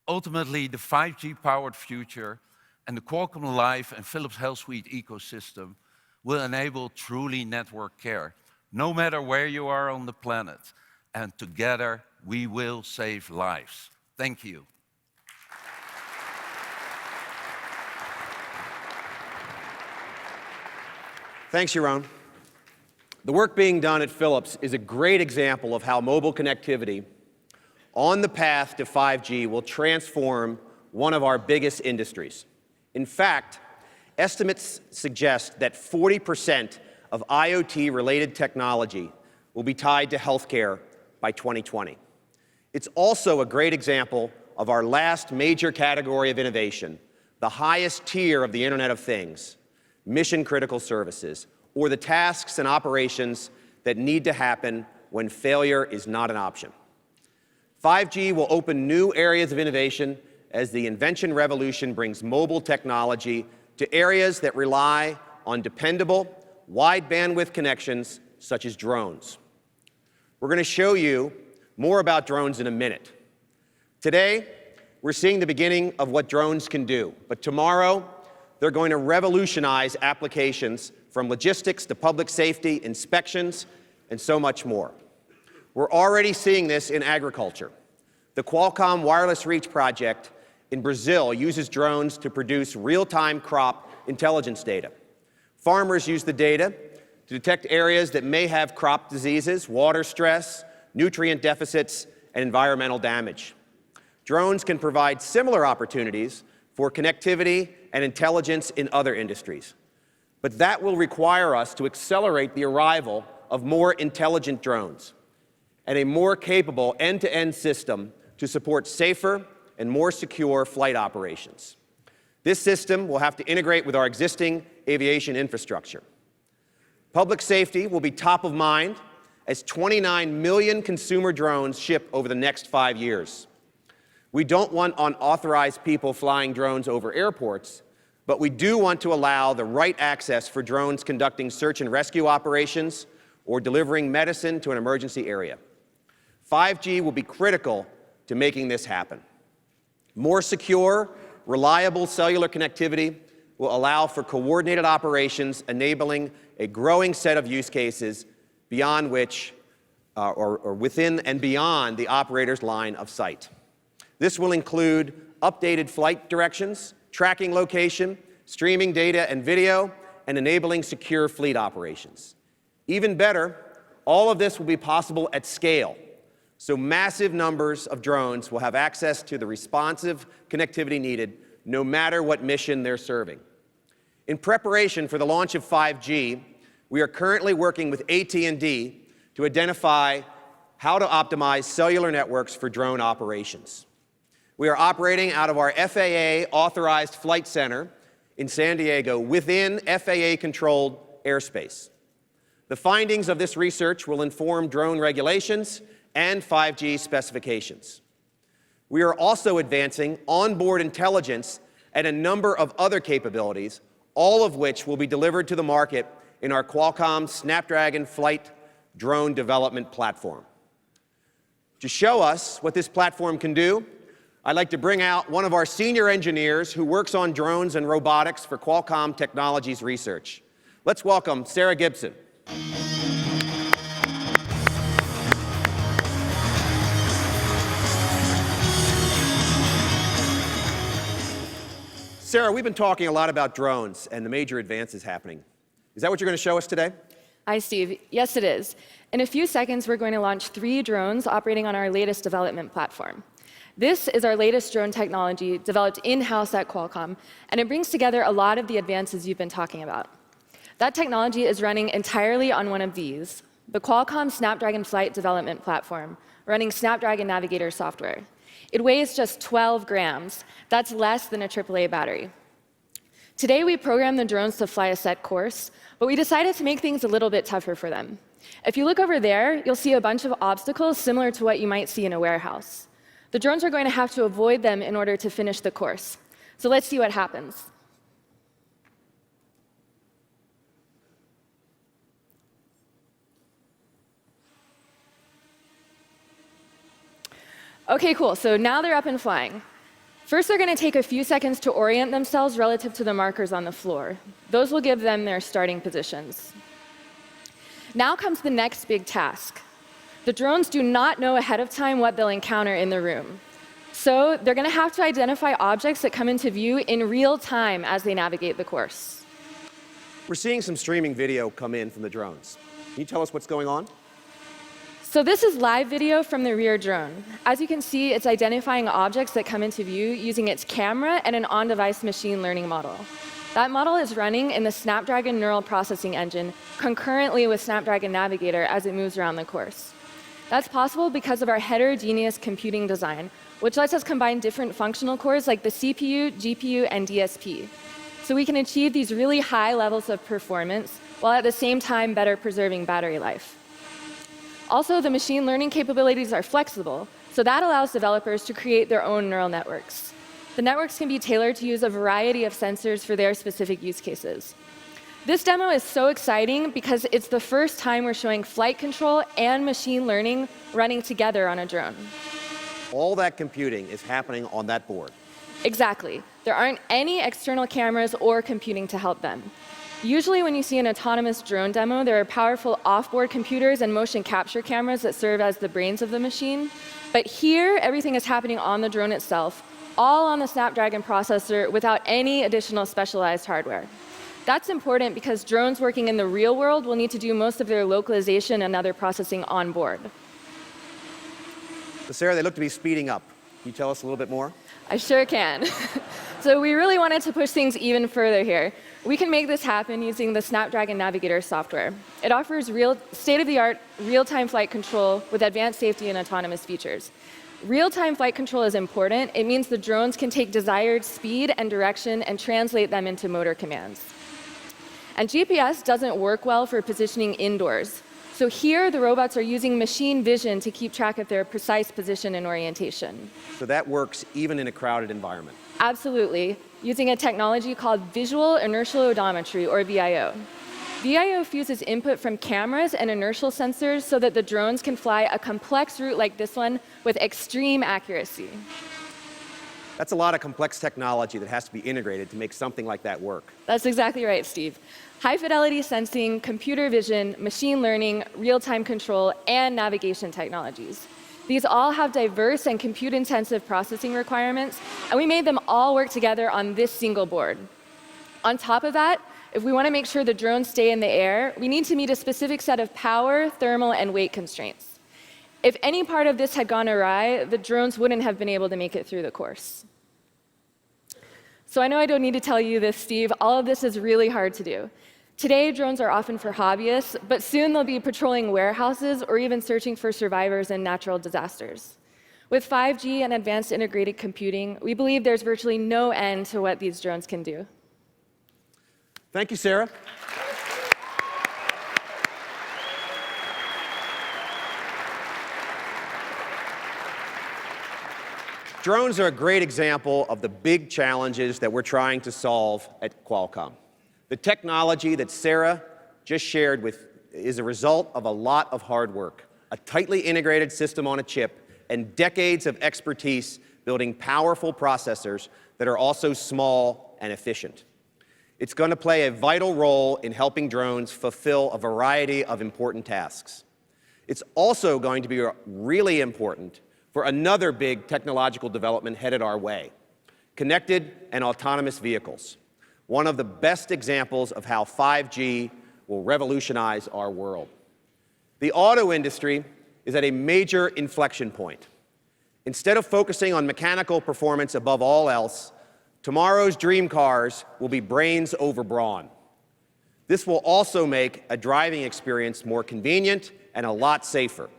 G: Ultimately, the 5G-powered future and the Qualcomm Life and Philips Health Suite ecosystem will enable truly network care, no matter where you are on the planet. And together, we will save lives. Thank you.
D: Thanks, Jeroen. The work being done at Philips is a great example of how mobile connectivity on the path to 5G will transform one of our biggest industries. In fact, estimates suggest that 40% of IoT-related technology will be tied to healthcare by 2020. It's also a great example of our last major category of innovation, the highest tier of the Internet of Things, mission-critical services, or the tasks and operations that need to happen when failure is not an option. 5G will open new areas of innovation as the invention revolution brings mobile technology to areas that rely on dependable, wide bandwidth connections, such as drones. We're going to show you more about drones in a minute. Today, we're seeing the beginning of what drones can do, but tomorrow, they're going to revolutionize applications from logistics to public safety, inspections, and so much more. We're already seeing this in agriculture. The Qualcomm Wireless Reach project in Brazil uses drones to produce real-time crop intelligence data. Farmers use the data to detect areas that may have crop diseases, water stress, nutrient deficits, and environmental damage. Drones can provide similar opportunities for connectivity and intelligence in other industries. But that will require us to accelerate the arrival of more intelligent drones and a more capable end-to-end system to support safer and more secure flight operations. This system will have to integrate with our existing aviation infrastructure. Public safety will be top of mind as 29 million consumer drones ship over the next 5 years. We don't want unauthorized people flying drones over airports, but we do want to allow the right access for drones conducting search and rescue operations or delivering medicine to an emergency area. 5G will be critical to making this happen. More secure, reliable cellular connectivity will allow for coordinated operations, enabling a growing set of use cases beyond which, or within and beyond the operator's line of sight. This will include updated flight directions, tracking location, streaming data and video, and enabling secure fleet operations. Even better, all of this will be possible at scale, so massive numbers of drones will have access to the responsive connectivity needed, no matter what mission they're serving. In preparation for the launch of 5G, we are currently working with AT&T to identify how to optimize cellular networks for drone operations. We are operating out of our FAA-authorized flight center in San Diego within FAA-controlled airspace. The findings of this research will inform drone regulations and 5G specifications. We are also advancing onboard intelligence and a number of other capabilities, all of which will be delivered to the market in our Qualcomm Snapdragon Flight drone development platform. To show us what this platform can do, I'd like to bring out one of our senior engineers who works on drones and robotics for Qualcomm Technologies Research. Let's welcome Sarah Gibson. Sarah, we've been talking a lot about drones and the major advances happening. Is that what you're going to show us today?
H: Hi, Steve. Yes, it is. In a few seconds, we're going to launch 3 drones operating on our latest development platform. This is our latest drone technology developed in-house at Qualcomm, and it brings together a lot of the advances you've been talking about. That technology is running entirely on one of these, the Qualcomm Snapdragon Flight development platform, running Snapdragon Navigator software. It weighs just 12 grams. That's less than a AAA battery. Today, we programmed the drones to fly a set course, but we decided to make things a little bit tougher for them. If you look over there, you'll see a bunch of obstacles similar to what you might see in a warehouse. The drones are going to have to avoid them in order to finish the course. So let's see what happens. OK, cool. So now they're up and flying. First, they're going to take a few seconds to orient themselves relative to the markers on the floor. Those will give them their starting positions. Now comes the next big task. The drones do not know ahead of time what they'll encounter in the room. So they're going to have to identify objects that come into view in real time as they navigate the course.
D: We're seeing some streaming video come in from the drones. Can you tell us what's going on?
H: So this is live video from the rear drone. As you can see, it's identifying objects that come into view using its camera and an on-device machine learning model. That model is running in the Snapdragon neural processing engine concurrently with Snapdragon Navigator as it moves around the course. That's possible because of our heterogeneous computing design, which lets us combine different functional cores like the CPU, GPU, and DSP. So we can achieve these really high levels of performance while at the same time better preserving battery life. Also, the machine learning capabilities are flexible, so that allows developers to create their own neural networks. The networks can be tailored to use a variety of sensors for their specific use cases. This demo is so exciting because it's the first time we're showing flight control and machine learning running together on a drone.
D: All that computing is happening on that board.
H: Exactly. There aren't any external cameras or computing to help them. Usually when you see an autonomous drone demo, there are powerful off-board computers and motion capture cameras that serve as the brains of the machine. But here, everything is happening on the drone itself, all on the Snapdragon processor without any additional specialized hardware. That's important because drones working in the real world will need to do most of their localization and other processing on board.
D: So Sarah, they look to be speeding up. Can you tell us a little bit more?
H: I sure can. So we really wanted to push things even further here. We can make this happen using the Snapdragon Navigator software. It offers state-of-the-art real-time flight control with advanced safety and autonomous features. Real-time flight control is important. It means the drones can take desired speed and direction and translate them into motor commands. And GPS doesn't work well for positioning indoors. So here, the robots are using machine vision to keep track of their precise position and orientation.
D: So that works even in a crowded environment.
H: Absolutely, using a technology called visual inertial odometry, or VIO. VIO fuses input from cameras and inertial sensors so that the drones can fly a complex route like this one with extreme accuracy.
D: That's a lot of complex technology that has to be integrated to make something like that work.
H: That's exactly right, Steve. High-fidelity sensing, computer vision, machine learning, real-time control, and navigation technologies. These all have diverse and compute-intensive processing requirements, and we made them all work together on this single board. On top of that, if we want to make sure the drones stay in the air, we need to meet a specific set of power, thermal, and weight constraints. If any part of this had gone awry, the drones wouldn't have been able to make it through the course. So I know I don't need to tell you this, Steve. All of this is really hard to do. Today, drones are often for hobbyists, but soon they'll be patrolling warehouses or even searching for survivors in natural disasters. With 5G and advanced integrated computing, we believe there's virtually no end to what these drones can do.
D: Thank you, Sarah. Drones are a great example of the big challenges that we're trying to solve at Qualcomm. The technology that Sarah just shared is a result of a lot of hard work, a tightly integrated system on a chip, and decades of expertise building powerful processors that are also small and efficient. It's going to play a vital role in helping drones fulfill a variety of important tasks. It's also going to be really important for another big technological development headed our way: connected and autonomous vehicles. One of the best examples of how 5G will revolutionize our world. The auto industry is at a major inflection point. Instead of focusing on mechanical performance above all else, tomorrow's dream cars will be brains over brawn. This will also make a driving experience more convenient and a lot safer.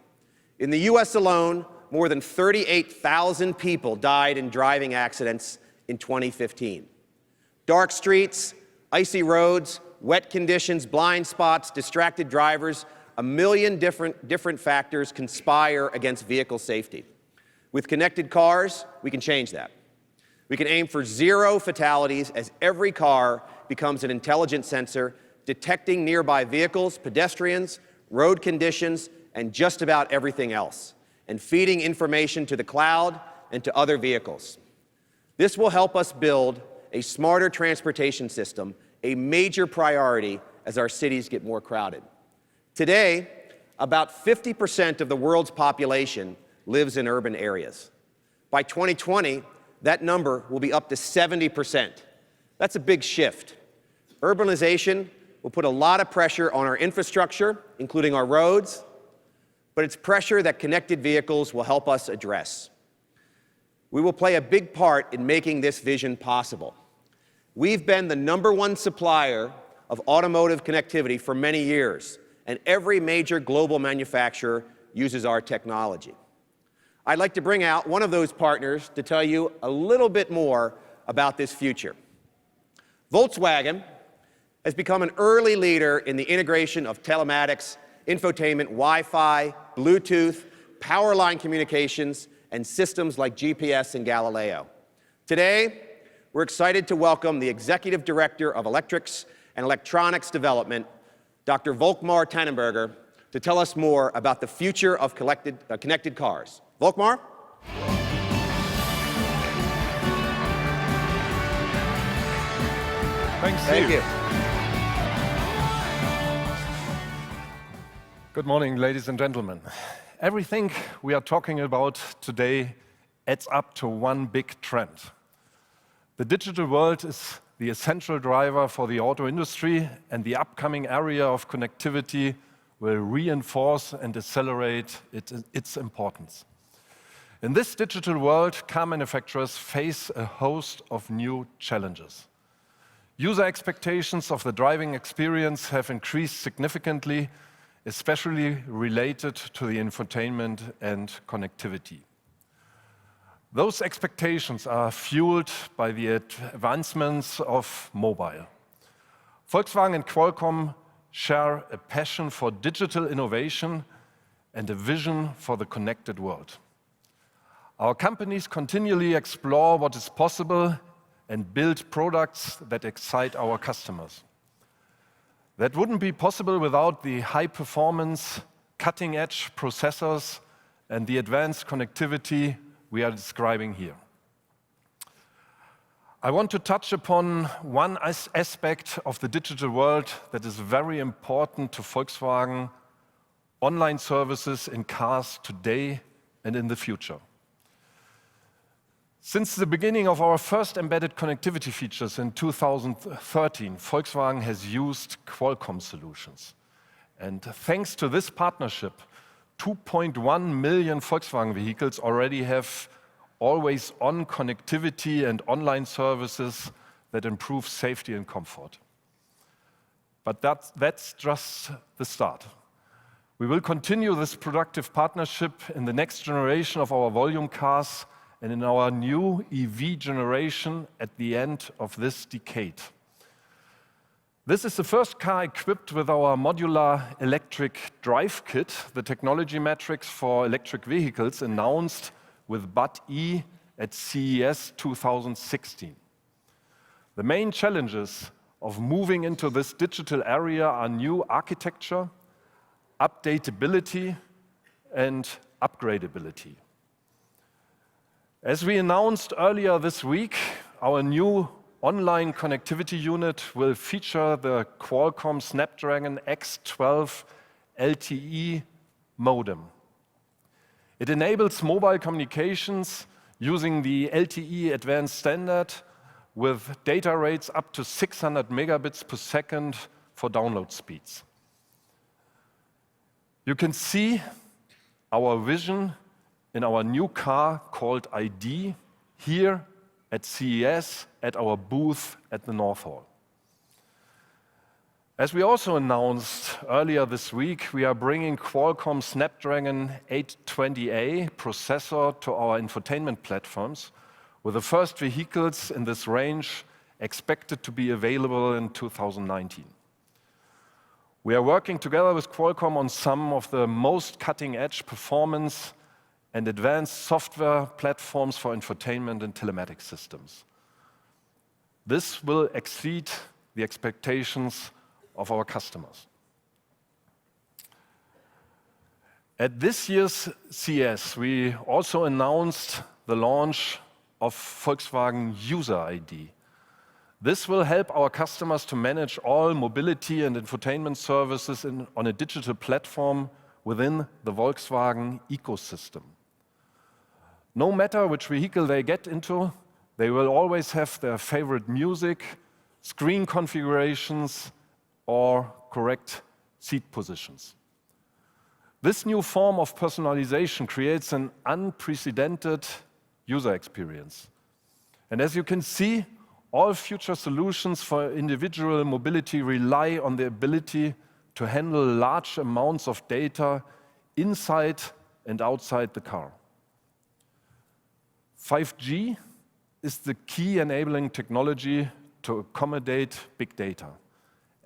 D: In the US alone, more than 38,000 people died in driving accidents in 2015. Dark streets, icy roads, wet conditions, blind spots, distracted drivers, a million different factors conspire against vehicle safety. With connected cars, we can change that. We can aim for 0 fatalities as every car becomes an intelligent sensor, detecting nearby vehicles, pedestrians, road conditions, and just about everything else, and feeding information to the cloud and to other vehicles. This will help us build a smarter transportation system, a major priority as our cities get more crowded. Today, about 50% of the world's population lives in urban areas. By 2020, that number will be up to 70%. That's a big shift. Urbanization will put a lot of pressure on our infrastructure, including our roads, but it's pressure that connected vehicles will help us address. We will play a big part in making this vision possible. We've been the #1 supplier of automotive connectivity for many years, and every major global manufacturer uses our technology. I'd like to bring out one of those partners to tell you a little bit more about this future. Volkswagen has become an early leader in the integration of telematics, infotainment, Wi-Fi, Bluetooth, power line communications, and systems like GPS and Galileo. Today, we're excited to welcome the Executive Director of Electrics and Electronics Development, Dr. Volkmar Tannenberger, to tell us more about the future of connected cars. Volkmar?
F: Thanks,
D: Thank
F: Steve.
D: you.
I: Good morning, ladies and gentlemen. Everything we are talking about today adds up to one big trend. The digital world is the essential driver for the auto industry, and the upcoming area of connectivity will reinforce and accelerate its importance. In this digital world, car manufacturers face a host of new challenges. User expectations of the driving experience have increased significantly, especially related to the infotainment and connectivity. Those expectations are fueled by the advancements of mobile. Volkswagen and Qualcomm share a passion for digital innovation and a vision for the connected world. Our companies continually explore what is possible and build products that excite our customers. That wouldn't be possible without the high-performance, cutting-edge processors and the advanced connectivity we are describing here. I want to touch upon one aspect of the digital world that is very important to Volkswagen: online services in cars today and in the future. Since the beginning of our first embedded connectivity features in 2013, Volkswagen has used Qualcomm solutions. And thanks to this partnership, 2.1 million Volkswagen vehicles already have always-on connectivity and online services that improve safety and comfort. But that's just the start. We will continue this productive partnership in the next generation of our volume cars and in our new EV generation at the end of this decade. This is the first car equipped with our modular electric drive kit, the technology matrix for electric vehicles announced with BAT-E at CES 2016. The main challenges of moving into this digital area are new architecture, updatability, and upgradability. As we announced earlier this week, our new online connectivity unit will feature the Qualcomm Snapdragon X12 LTE modem. It enables mobile communications using the LTE advanced standard with data rates up to 600 megabits per second for download speeds. You can see our vision in our new car called ID here at CES at our booth at the North Hall. As we also announced earlier this week, we are bringing Qualcomm Snapdragon 820A processor to our infotainment platforms, with the first vehicles in this range expected to be available in 2019. We are working together with Qualcomm on some of the most cutting-edge performance and advanced software platforms for infotainment and telematics systems. This will exceed the expectations of our customers. At this year's CES, we also announced the launch of Volkswagen User ID. This will help our customers to manage all mobility and infotainment services on a digital platform within the Volkswagen ecosystem. No matter which vehicle they get into, they will always have their favorite music, screen configurations, or correct seat positions. This new form of personalization creates an unprecedented user experience. And as you can see, all future solutions for individual mobility rely on the ability to handle large amounts of data inside and outside the car. 5G is the key enabling technology to accommodate big data,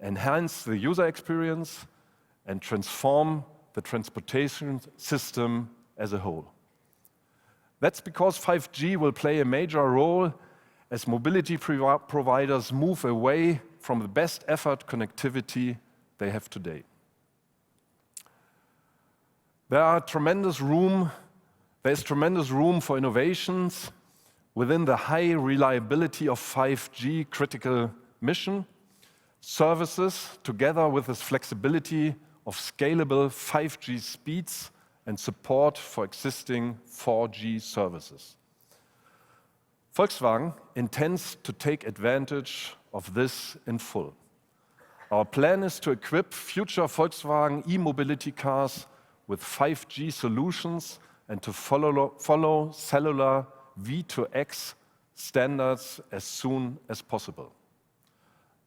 I: enhance the user experience, and transform the transportation system as a whole. That's because 5G will play a major role as mobility providers move away from the best effort connectivity they have today. There's tremendous room for innovations within the high reliability of 5G critical mission services, together with this flexibility of scalable 5G speeds and support for existing 4G services. Volkswagen intends to take advantage of this in full. Our plan is to equip future Volkswagen e-mobility cars with 5G solutions and to follow cellular V2X standards as soon as possible.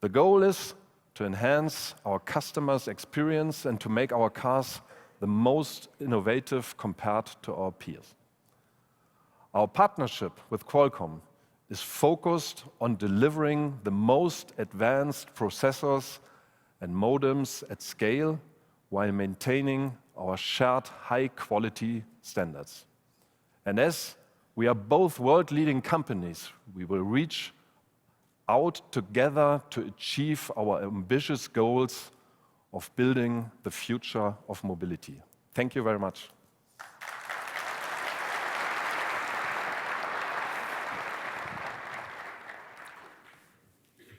I: The goal is to enhance our customers' experience and to make our cars the most innovative compared to our peers. Our partnership with Qualcomm is focused on delivering the most advanced processors and modems at scale while maintaining our shared high-quality standards. And as we are both world-leading companies, we will reach out together to achieve our ambitious goals of building the future of mobility. Thank you very much.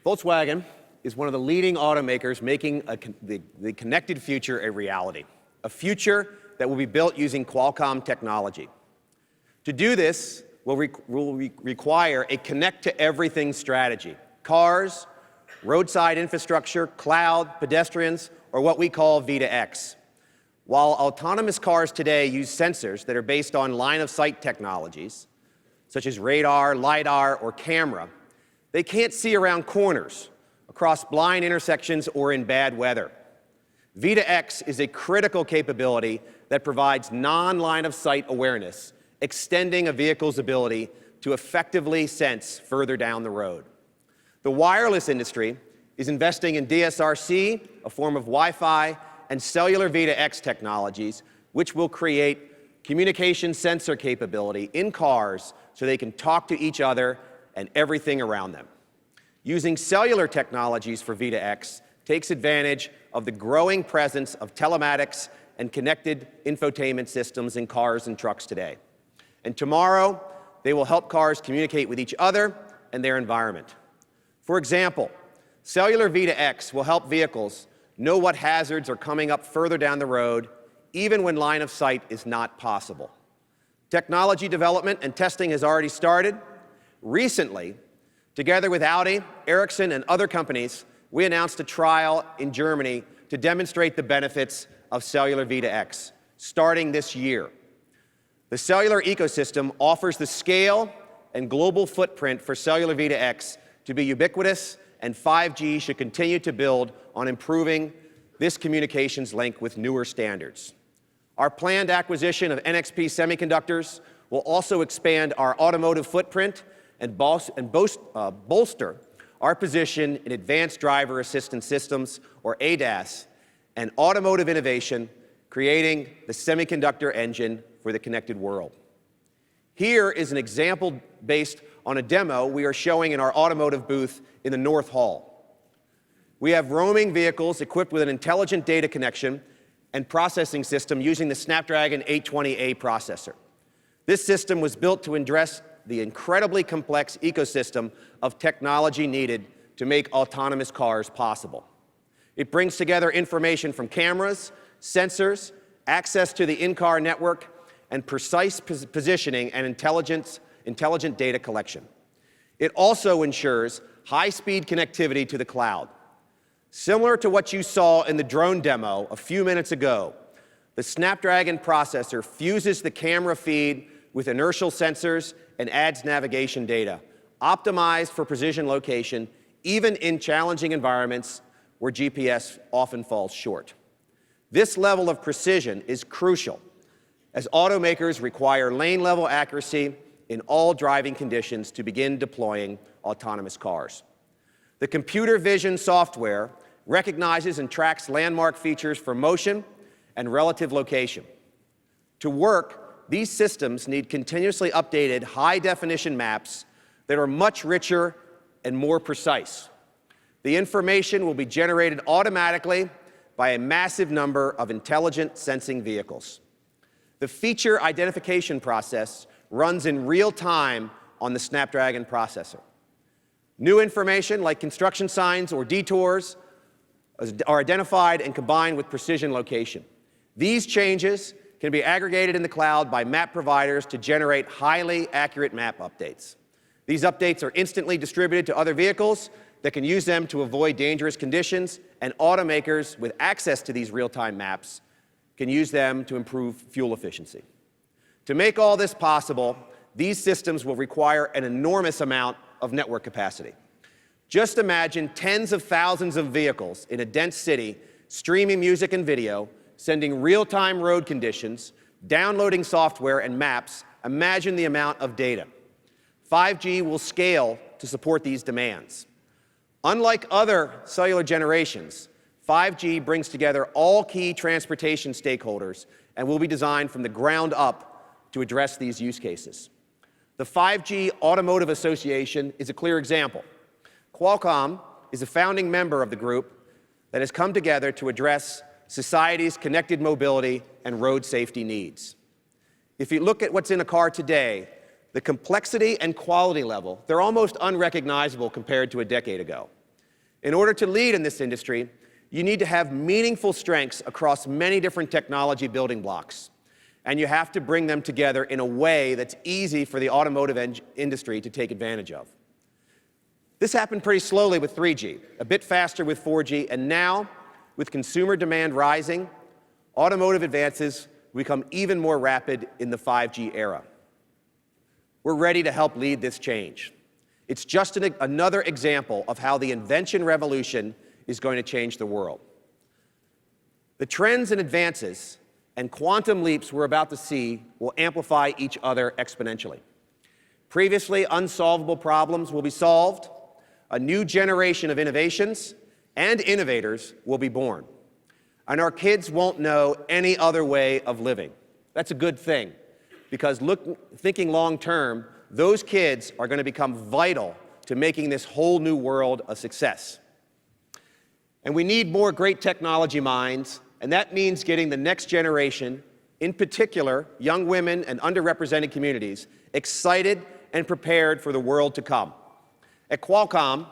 D: Volkswagen is one of the leading automakers making the connected future a reality, a future that will be built using Qualcomm technology. To do this will require a connect-to-everything strategy: cars, roadside infrastructure, cloud, pedestrians, or what we call V2X. While autonomous cars today use sensors that are based on line-of-sight technologies, such as radar, LiDAR, or camera, they can't see around corners, across blind intersections, or in bad weather. V2X is a critical capability that provides non-line-of-sight awareness, extending a vehicle's ability to effectively sense further down the road. The wireless industry is investing in DSRC, a form of Wi-Fi, and cellular V2X technologies, which will create communication sensor capability in cars so they can talk to each other and everything around them. Using cellular technologies for V2X takes advantage of the growing presence of telematics and connected infotainment systems in cars and trucks today. And tomorrow, they will help cars communicate with each other and their environment. For example, cellular V2X will help vehicles know what hazards are coming up further down the road, even when line of sight is not possible. Technology development and testing has already started. Recently, together with Audi, Ericsson, and other companies, we announced a trial in Germany to demonstrate the benefits of cellular V2X, starting this year. The cellular ecosystem offers the scale and global footprint for cellular V2X to be ubiquitous, and 5G should continue to build on improving this communications link with newer standards. Our planned acquisition of NXP Semiconductors will also expand our automotive footprint and bolster our position in advanced driver assistance systems, or ADAS, and automotive innovation, creating the semiconductor engine for the connected world. Here is an example based on a demo we are showing in our automotive booth in the North Hall. We have roaming vehicles equipped with an intelligent data connection and processing system using the Snapdragon 820A processor. This system was built to address the incredibly complex ecosystem of technology needed to make autonomous cars possible. It brings together information from cameras, sensors, access to the in-car network, and precise positioning and intelligent data collection. It also ensures high-speed connectivity to the cloud. Similar to what you saw in the drone demo a few minutes ago, the Snapdragon processor fuses the camera feed with inertial sensors and adds navigation data, optimized for precision location, even in challenging environments where GPS often falls short. This level of precision is crucial, as automakers require lane-level accuracy in all driving conditions to begin deploying autonomous cars. The computer vision software recognizes and tracks landmark features for motion and relative location. To work, these systems need continuously updated high-definition maps that are much richer and more precise. The information will be generated automatically by a massive number of intelligent sensing vehicles. The feature identification process runs in real time on the Snapdragon processor. New information like construction signs or detours are identified and combined with precision location. These changes can be aggregated in the cloud by map providers to generate highly accurate map updates. These updates are instantly distributed to other vehicles that can use them to avoid dangerous conditions, and automakers with access to these real-time maps can use them to improve fuel efficiency. To make all this possible, these systems will require an enormous amount of network capacity. Just imagine tens of thousands of vehicles in a dense city streaming music and video, sending real-time road conditions, downloading software and maps. Imagine the amount of data. 5G will scale to support these demands. Unlike other cellular generations, 5G brings together all key transportation stakeholders and will be designed from the ground up to address these use cases. The 5G Automotive Association is a clear example. Qualcomm is a founding member of the group that has come together to address society's connected mobility and road safety needs. If you look at what's in a car today, the complexity and quality level, they're almost unrecognizable compared to a decade ago. In order to lead in this industry, you need to have meaningful strengths across many different technology building blocks, and you have to bring them together in a way that's easy for the automotive industry to take advantage of. This happened pretty slowly with 3G, a bit faster with 4G, and now, with consumer demand rising, automotive advances will become even more rapid in the 5G era. We're ready to help lead this change. It's just another example of how the invention revolution is going to change the world. The trends and advances and quantum leaps we're about to see will amplify each other exponentially. Previously unsolvable problems will be solved, a new generation of innovations and innovators will be born, and our kids won't know any other way of living. That's a good thing, because thinking long term, those kids are going to become vital to making this whole new world a success. And we need more great technology minds, and that means getting the next generation, in particular young women and underrepresented communities, excited and prepared for the world to come. At Qualcomm,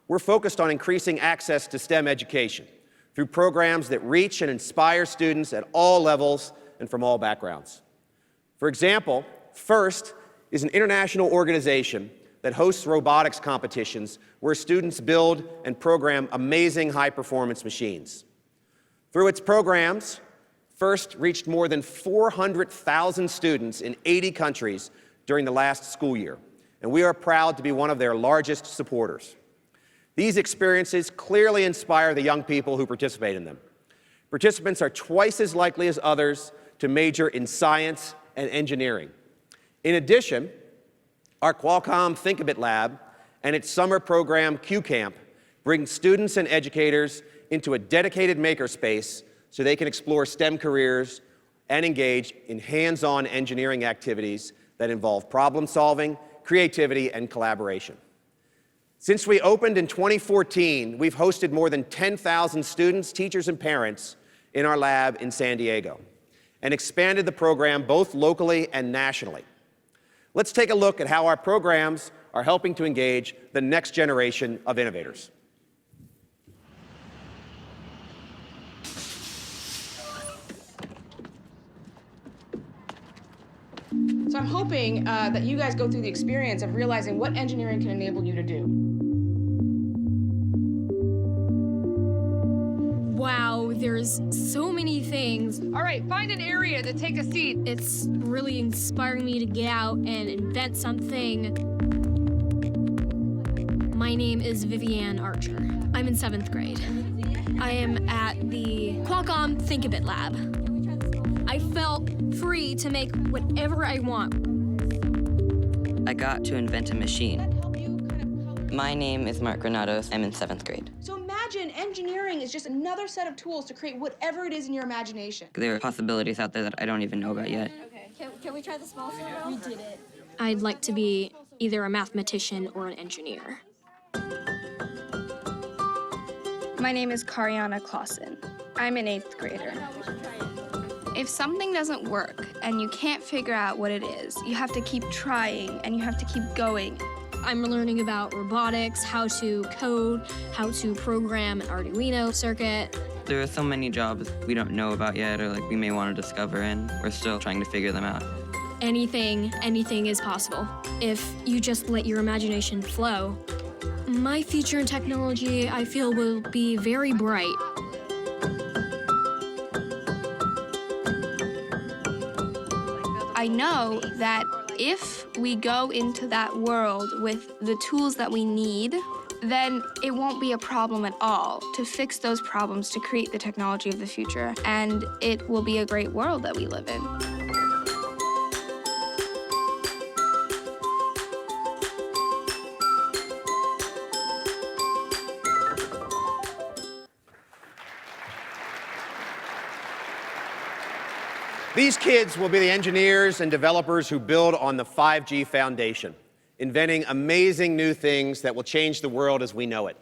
D: we're focused on increasing access to STEM education through programs that reach and inspire students at all levels and from all backgrounds. For example, FIRST is an international organization that hosts robotics competitions where students build and program amazing high-performance machines. Through its programs, FIRST reached more than 400,000 students in 80 countries during the last school year, and we are proud to be one of their largest supporters. These experiences clearly inspire the young people who participate in them. Participants are twice as likely as others to major in science and engineering. In addition, our Qualcomm Think a Bit Lab and its summer program QCamp bring students and educators into a dedicated makerspace so they can explore STEM careers and engage in hands-on engineering activities that involve problem solving, creativity, and collaboration. Since we opened in 2014, we've hosted more than 10,000 students, teachers, and parents in our lab in San Diego, and expanded the program both locally and nationally. Let's take a look at how our programs are helping to engage the next generation of innovators.
J: So I'm hoping that you guys go through the experience of realizing what engineering can enable you to do.
K: Wow, there's so many things.
J: All right, find an area to take a seat.
K: It's really inspiring me to get out and invent something. My name is Vivian Archer. I'm in 7th grade. I am at the Qualcomm Think a Bit Lab. I felt free to make whatever I want.
L: I got to invent a machine. My name is Mark Granados. I'm in 7th grade.
J: So imagine engineering is just another set of tools to create whatever it is in your imagination.
L: There are possibilities out there that I don't even know about yet.
K: Okay. Can we try the small scale? We did it. I'd like to be either a mathematician or an engineer.
M: My name is Kariana Clausen. I'm an 8th grader. If something doesn't work and you can't figure out what it is, you have to keep trying and you have to keep going.
K: I'm learning about robotics, how to code, how to program an Arduino circuit.
L: There are so many jobs we don't know about yet, or like we may want to discover, and we're still trying to figure them out.
K: Anything is possible if you just let your imagination flow. My future in technology, I feel, will be very bright.
M: I know that if we go into that world with the tools that we need, then it won't be a problem at all to fix those problems to create the technology of the future, and it will be a great world that we live in.
D: These kids will be the engineers and developers who build on the 5G foundation, inventing amazing new things that will change the world as we know it.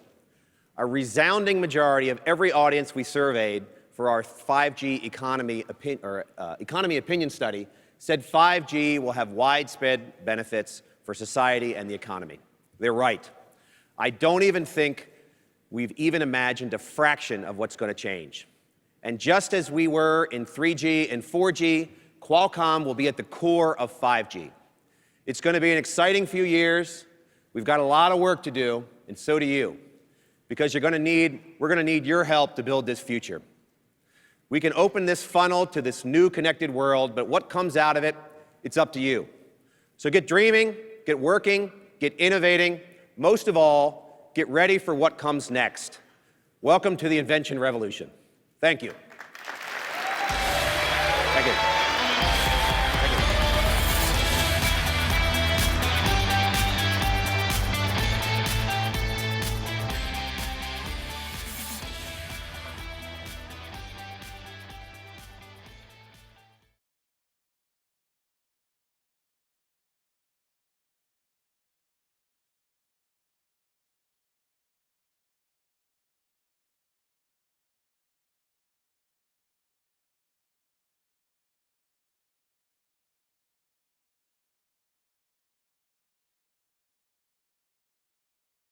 D: A resounding majority of every audience we surveyed for our 5G economy opinion study said 5G will have widespread benefits for society and the economy. They're right. I don't even think we've even imagined a fraction of what's going to change. And just as we were in 3G and 4G, Qualcomm will be at the core of 5G. It's going to be an exciting few years. We've got a lot of work to do, and so do you, because we're going to need your help to build this future. We can open this funnel to this new connected world, but what comes out of it, it's up to you. So get dreaming, get working, get innovating. Most of all, get ready for what comes next. Welcome to the invention revolution. Thank you. Thank you.